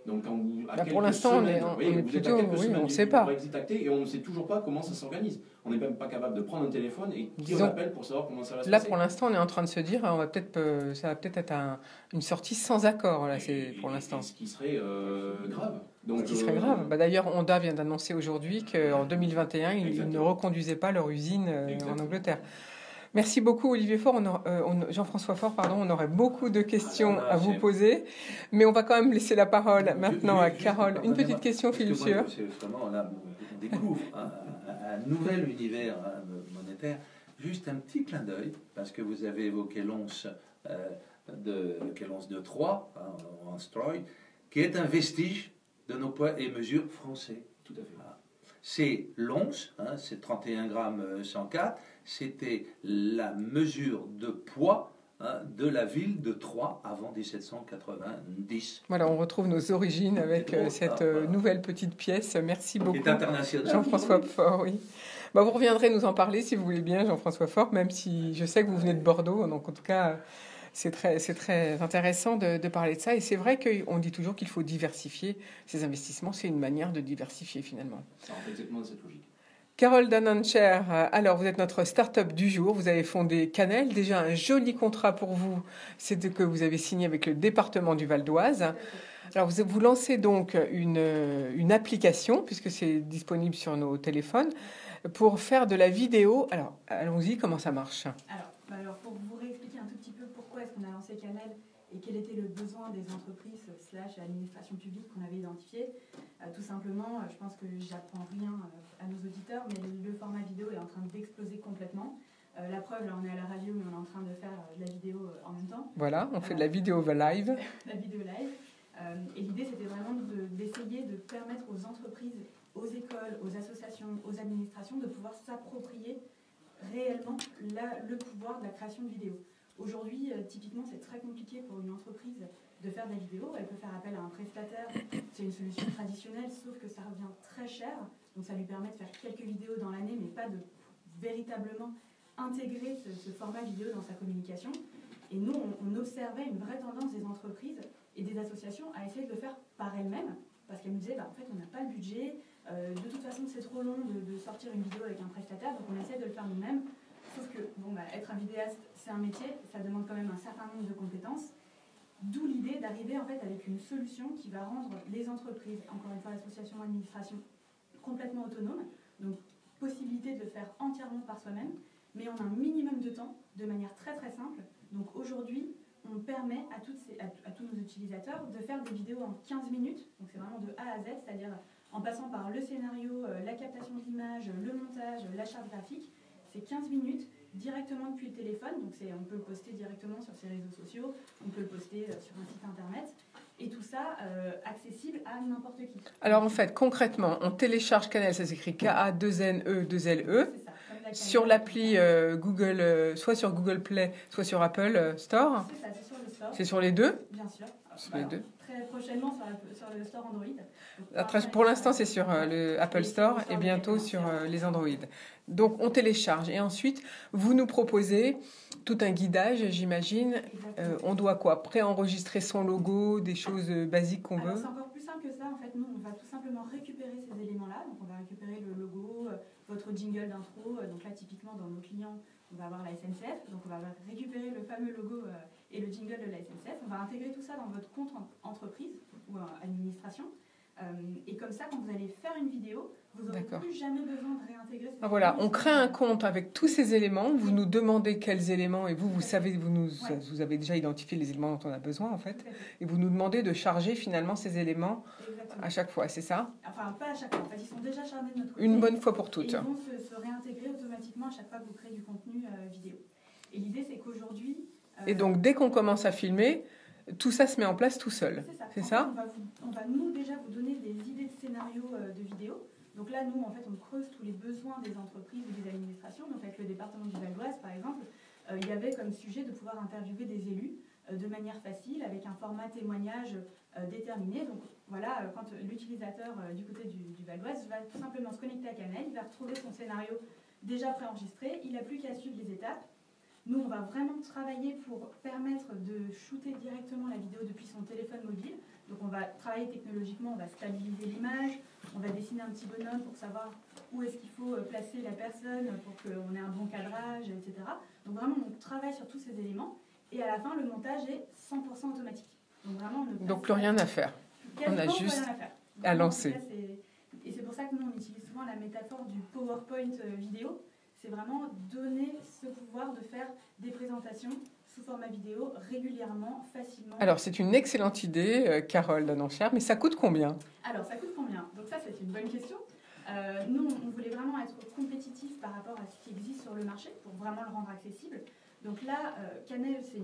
Speaker 5: donc, quand vous,
Speaker 3: pour l'instant, on est plutôt, oui, on ne sait pas.
Speaker 5: Brexit acté, et on ne sait toujours pas comment ça s'organise. On n'est même pas capable de prendre un téléphone et qui on appelle pour savoir comment ça va se passer.
Speaker 3: Là, pour l'instant, on est en train de se dire, ça va peut-être être une sortie sans accord. Là, pour l'instant.
Speaker 5: Ce qui serait grave. Donc,
Speaker 3: ce qui serait grave. D'ailleurs, Honda vient d'annoncer aujourd'hui qu'en 2021, ils ne reconduisaient pas leur usine en Angleterre. Merci beaucoup Olivier Faure, Jean-François Faure, pardon, on aurait beaucoup de questions à vous poser, mais on va quand même laisser la parole maintenant à Carole. Une petite question, Philippe Sueur.
Speaker 4: C'est vraiment là, on découvre un nouvel univers monétaire. Juste un petit clin d'œil, parce que vous avez évoqué l'once de Troyes, en Stroy, qui est un vestige de nos poids et mesures français.
Speaker 5: Tout à fait.
Speaker 4: C'est l'once, c'est 31 grammes 104, c'était la mesure de poids de la ville de Troyes avant 1790.
Speaker 3: Voilà, on retrouve nos origines avec cette nouvelle petite pièce. Merci beaucoup.
Speaker 4: C'est international.
Speaker 3: Jean-François Faure, oui. Bah, vous reviendrez nous en parler si vous voulez bien, Jean-François Faure, même si je sais que vous venez de Bordeaux. Donc en tout cas, c'est très intéressant de parler de ça. Et c'est vrai qu'on dit toujours qu'il faut diversifier ces investissements. C'est une manière de diversifier finalement.
Speaker 5: Ça rentre exactement dans cette logique.
Speaker 3: Carole Danancher, alors vous êtes notre start-up du jour, vous avez fondé Canel, déjà un joli contrat pour vous, c'est que vous avez signé avec le département du Val d'Oise. Alors vous lancez donc une application, puisque c'est disponible sur nos téléphones, pour faire de la vidéo. Alors allons-y, comment ça marche?
Speaker 9: Alors pour vous réexpliquer un tout petit peu pourquoi est-ce qu'on a lancé Canel et quel était le besoin des entreprises / administration publique qu'on avait identifié. Tout simplement, je pense que j'apprends rien à nos auditeurs, mais le format vidéo est en train d'exploser complètement. La preuve, là on est à la radio, mais on est en train de faire de la vidéo en même temps.
Speaker 3: Voilà, on fait de la vidéo live.
Speaker 9: La vidéo live. Et l'idée, c'était vraiment d'essayer de permettre aux entreprises, aux écoles, aux associations, aux administrations de pouvoir s'approprier réellement le pouvoir de la création de vidéos. Aujourd'hui, typiquement, c'est très compliqué pour une entreprise de faire de la vidéo. Elle peut faire appel à un prestataire. C'est une solution traditionnelle, sauf que ça revient très cher. Donc ça lui permet de faire quelques vidéos dans l'année, mais pas de véritablement intégrer ce format vidéo dans sa communication. Et nous, on observait une vraie tendance des entreprises et des associations à essayer de le faire par elles-mêmes, parce qu'elles nous disaient, en fait, on n'a pas le budget, de toute façon, c'est trop long de sortir une vidéo avec un prestataire, donc on essaie de le faire nous-mêmes. Sauf que, être un vidéaste, c'est un métier, ça demande quand même un certain nombre de compétences. D'où l'idée d'arriver en fait avec une solution qui va rendre les entreprises, encore une fois l'association, l'administration, complètement autonomes. Donc possibilité de le faire entièrement par soi-même, mais en un minimum de temps, de manière très très simple. Donc aujourd'hui, on permet à tous nos utilisateurs de faire des vidéos en 15 minutes. Donc c'est vraiment de A à Z, c'est-à-dire en passant par le scénario, la captation d'images, le montage, la charte graphique. C'est 15 minutes directement depuis le téléphone, donc on peut le poster directement sur ses réseaux sociaux, on peut le poster sur un site internet, et tout ça accessible à n'importe qui.
Speaker 3: Alors en fait, concrètement, on télécharge Canel, ça s'écrit K-A-2-N-E-2-L-E, sur l'appli Google, soit sur Google Play, soit sur Apple Store.
Speaker 9: C'est ça, c'est sur le store.
Speaker 3: C'est sur les deux?
Speaker 9: Bien sûr.
Speaker 3: Sur les deux.
Speaker 9: Très prochainement sur le store Android.
Speaker 3: Pour l'instant, c'est sur le Apple Store et bientôt sur les Android. Donc, on télécharge. Et ensuite, vous nous proposez tout un guidage, j'imagine. On doit quoi? Préenregistrer son logo, des choses basiques qu'on veut?
Speaker 9: C'est encore plus simple que ça. En fait, nous, on va tout simplement récupérer ces éléments-là. Donc, on va récupérer le logo, votre jingle d'intro. Donc là, typiquement, dans nos clients, on va avoir la SNCF. Donc, on va récupérer le fameux logo et le jingle de la SNCF. On va intégrer tout ça dans votre compte entreprise ou administration. Et comme ça, quand vous allez faire une vidéo, vous n'aurez plus jamais besoin de réintégrer ces
Speaker 3: Voilà, on crée un compte avec tous ces éléments. Vous nous demandez quels éléments, et vous savez, vous avez déjà identifié les éléments dont on a besoin, en fait. Et vous nous demandez de charger finalement ces éléments à chaque fois, c'est ça?
Speaker 9: Enfin, pas à chaque fois. En fait, ils sont déjà chargés de notre côté.
Speaker 3: Une bonne fois pour toutes.
Speaker 9: Et ils vont se réintégrer automatiquement à chaque fois que vous créez du contenu vidéo. Et l'idée, c'est qu'aujourd'hui...
Speaker 3: Et donc, dès qu'on commence à filmer, tout ça se met en place tout seul. C'est ça?
Speaker 9: On va nous déjà vous donner des idées de scénarios de vidéos. Donc là, nous, en fait, on creuse tous les besoins des entreprises ou des administrations. Donc avec le département du Val d'Oise, par exemple, il y avait comme sujet de pouvoir interviewer des élus de manière facile, avec un format témoignage déterminé. Donc voilà, quand l'utilisateur du côté du Val d'Oise va tout simplement se connecter à Canel, il va retrouver son scénario déjà préenregistré, il n'a plus qu'à suivre les étapes. Nous, on va vraiment travailler pour permettre de shooter directement la vidéo depuis son téléphone mobile. Donc on va travailler technologiquement, on va stabiliser l'image, on va dessiner un petit bonhomme pour savoir où est-ce qu'il faut placer la personne pour qu'on ait un bon cadrage, etc. Donc vraiment, on travaille sur tous ces éléments. Et à la fin, le montage est 100% automatique. Donc vraiment,
Speaker 3: donc plus rien à faire. On a juste à lancer.
Speaker 9: Et c'est pour ça que nous, on utilise souvent la métaphore du PowerPoint vidéo. c'est vraiment donner ce pouvoir de faire des présentations sous format vidéo régulièrement, facilement.
Speaker 3: Alors, c'est une excellente idée, Carole Danenchère, mais ça coûte combien?
Speaker 9: Alors, ça coûte combien? Donc ça, c'est une bonne question. Nous, on voulait vraiment être compétitif par rapport à ce qui existe sur le marché pour vraiment le rendre accessible. Donc là, Canel, c'est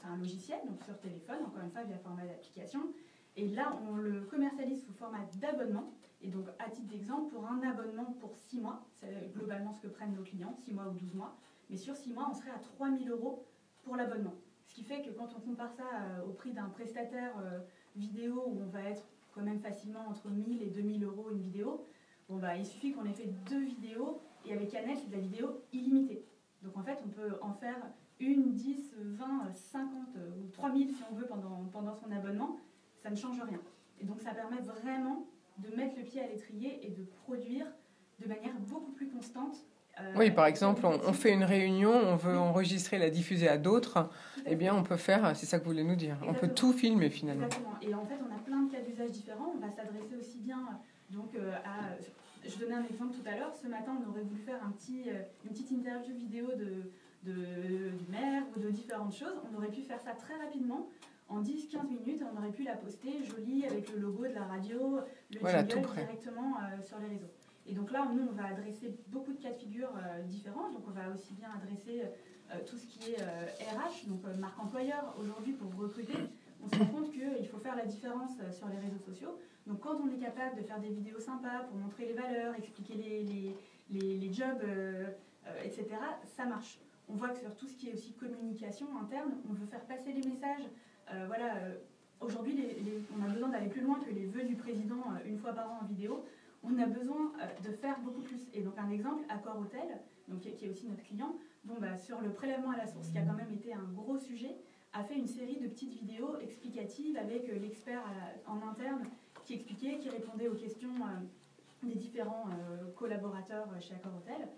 Speaker 9: un logiciel, donc sur téléphone, encore une fois, via format d'application. Et là, on le commercialise sous format d'abonnement. Et donc, à titre d'exemple, pour un abonnement pour 6 mois, c'est globalement ce que prennent nos clients, 6 mois ou 12 mois. Mais sur 6 mois, on serait à 3 000 € pour l'abonnement. Ce qui fait que quand on compare ça au prix d'un prestataire vidéo, où on va être quand même facilement entre 1 000 et 2 000 € une vidéo, bon, bah, il suffit qu'on ait fait 2 vidéos, et avec Canel, c'est de la vidéo illimitée. Donc en fait, on peut en faire 1, 10, 20, 50 ou 3 000 si on veut pendant son abonnement. Ça ne change rien. Et donc ça permet vraiment de mettre le pied à l'étrier et de produire de manière beaucoup plus constante.
Speaker 3: Oui, par exemple, on fait une réunion, on veut enregistrer, la diffuser à d'autres, eh bien on peut faire, c'est ça que vous voulez nous dire,
Speaker 9: Exactement.
Speaker 3: on peut tout filmer finalement.
Speaker 9: Exactement. Et en fait, on a plein de cas d'usage différents. On va s'adresser aussi bien donc, à... Je donnais un exemple tout à l'heure. Ce matin, on aurait voulu faire une petite interview vidéo du maire ou de différentes choses. On aurait pu faire ça très rapidement. En 10-15 minutes, on aurait pu la poster jolie avec le logo de la radio, le jingle directement sur les réseaux. Et donc là, nous, on va adresser beaucoup de cas de figure différents. Donc on va aussi bien adresser tout ce qui est RH, donc marque employeur. Aujourd'hui, pour recruter, on se rend compte qu'il faut faire la différence sur les réseaux sociaux. Donc quand on est capable de faire des vidéos sympas pour montrer les valeurs, expliquer les jobs, etc., ça marche. On voit que sur tout ce qui est aussi communication interne, on veut faire passer les messages. Aujourd'hui, on a besoin d'aller plus loin que les vœux du président une fois par an en vidéo. On a besoin de faire beaucoup plus. Et donc un exemple, Accor Hôtel, donc, qui est aussi notre client, sur le prélèvement à la source, qui a quand même été un gros sujet, a fait une série de petites vidéos explicatives avec l'expert en interne qui expliquait, qui répondait aux questions des différents collaborateurs chez Accor Hôtel.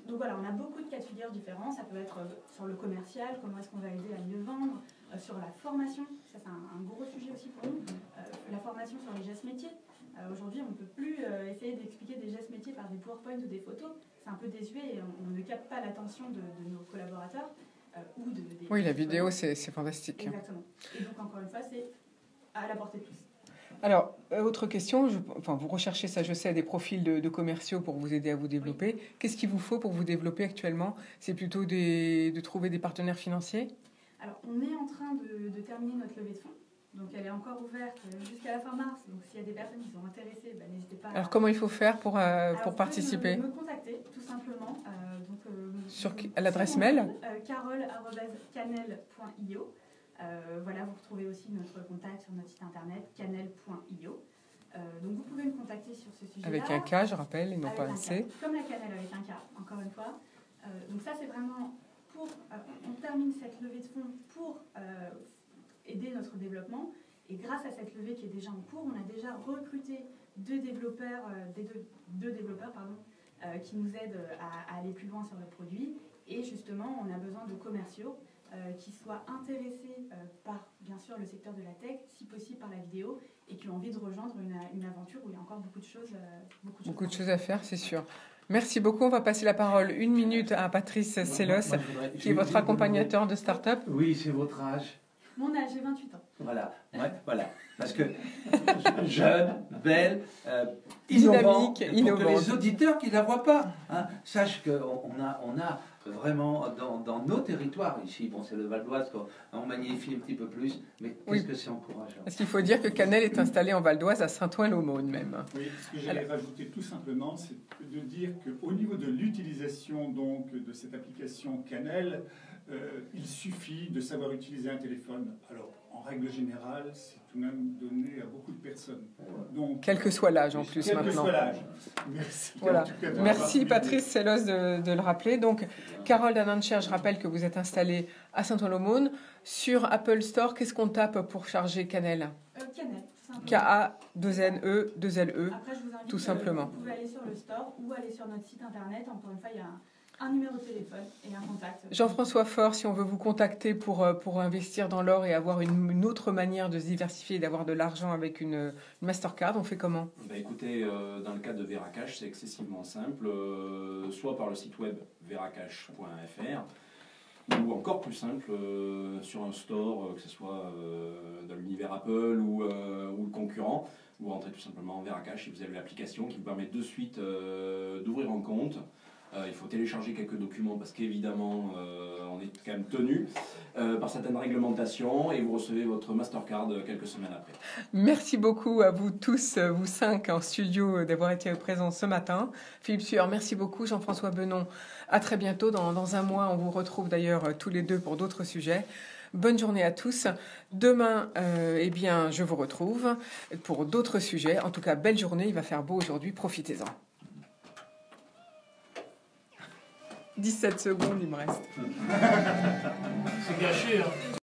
Speaker 9: Donc voilà, on a beaucoup de cas de figure différents. Ça peut être sur le commercial, comment est-ce qu'on va aider à mieux vendre, sur la formation, ça c'est un gros sujet aussi pour nous, la formation sur les gestes métiers. Aujourd'hui, on ne peut plus essayer d'expliquer des gestes métiers par des PowerPoint ou des photos. C'est un peu désuet et on ne capte pas l'attention de nos collaborateurs.
Speaker 3: Oui, la vidéo, c'est fantastique.
Speaker 9: Exactement. Et donc, encore une fois, c'est à la portée de tous.
Speaker 3: Alors, autre question, vous recherchez, ça je sais, des profils de commerciaux pour vous aider à vous développer. Oui. Qu'est-ce qu'il vous faut pour vous développer actuellement? C'est plutôt de trouver des partenaires financiers?
Speaker 9: Alors, on est en train de terminer notre levée de fonds. Donc, elle est encore ouverte jusqu'à la fin mars. Donc, s'il y a des personnes qui sont intéressées, n'hésitez pas.
Speaker 3: Alors, comment il faut faire pour participer?
Speaker 9: Me contacter, tout simplement.
Speaker 3: Sur l'adresse mail
Speaker 9: carole@canel.io. Voilà, vous retrouvez aussi notre contact sur notre site internet canel.io. Donc vous pouvez me contacter sur ce sujet-là.
Speaker 3: Avec un K, je rappelle, et non pas un C.
Speaker 9: Comme la cannelle avec un K, encore une fois. Donc ça, c'est vraiment pour... on termine cette levée de fonds pour aider notre développement. Et grâce à cette levée qui est déjà en cours, on a déjà recruté deux développeurs qui nous aident à aller plus loin sur le produit. Et justement, on a besoin de commerciaux qui soient intéressés par, bien sûr, le secteur de la tech, si possible par la vidéo, et qui ont envie de rejoindre une aventure où il y a encore beaucoup de choses
Speaker 3: à faire, c'est sûr. Merci beaucoup. On va passer la parole 1 minute à Patrice Sellos, qui est votre accompagnateur de start-up.
Speaker 4: Oui, c'est votre âge.
Speaker 9: Mon âge, j'ai 28 ans.
Speaker 4: Voilà, voilà. Parce que jeune, belle, innovante, pour que les auditeurs qui ne la voient pas sachent qu'on a vraiment dans nos territoires ici, bon c'est le Val d'Oise, on magnifie un petit peu plus, mais qu'est-ce que c'est encourageant.
Speaker 3: Parce qu'il faut dire que Canel est installé en Val d'Oise, à Saint-Ouen-l'Aumône même.
Speaker 6: Oui, ce que j'allais rajouter tout simplement, c'est de dire qu'au niveau de l'utilisation donc de cette application Canel, il suffit de savoir utiliser un téléphone. Alors, en règle générale, c'est tout de même donné à beaucoup de personnes. Donc,
Speaker 3: quel que soit l'âge en plus maintenant. Quel que soit l'âge.
Speaker 6: Merci.
Speaker 3: Voilà. Merci Patrice Sellos de le rappeler. Donc, Carole Danenchère, je rappelle que vous êtes installée à Saint-Ouen-l'Aumône. Sur Apple Store, qu'est-ce qu'on tape pour charger Canel?
Speaker 9: Canel.
Speaker 3: K-A-2-N-E-2-L-E.
Speaker 9: Après, je vous invite,
Speaker 3: tout simplement.
Speaker 9: Vous pouvez aller sur le store ou aller sur notre site internet. Encore une fois, il y a un numéro de téléphone et un contact.
Speaker 3: Jean-François Faure, si on veut vous contacter pour investir dans l'or et avoir une autre manière de se diversifier et d'avoir de l'argent avec une Mastercard, on fait comment?
Speaker 5: Écoutez, dans le cadre de Veracash, c'est excessivement simple, soit par le site web veracash.fr, ou encore plus simple, sur un store, que ce soit dans l'univers Apple ou le concurrent. Vous rentrez tout simplement en Veracash et vous avez l'application qui vous permet de suite d'ouvrir un compte. Il faut télécharger quelques documents parce qu'évidemment, on est quand même tenu par certaines réglementations et vous recevez votre Mastercard quelques semaines après.
Speaker 3: Merci beaucoup à vous tous, vous 5 en studio, d'avoir été présents ce matin. Philippe Sueur, merci beaucoup. Jean-François Benon, à très bientôt. Dans un mois, on vous retrouve d'ailleurs tous les deux pour d'autres sujets. Bonne journée à tous. Demain, je vous retrouve pour d'autres sujets. En tout cas, belle journée. Il va faire beau aujourd'hui. Profitez-en. 17 secondes, il me reste.
Speaker 2: C'est gâché, hein.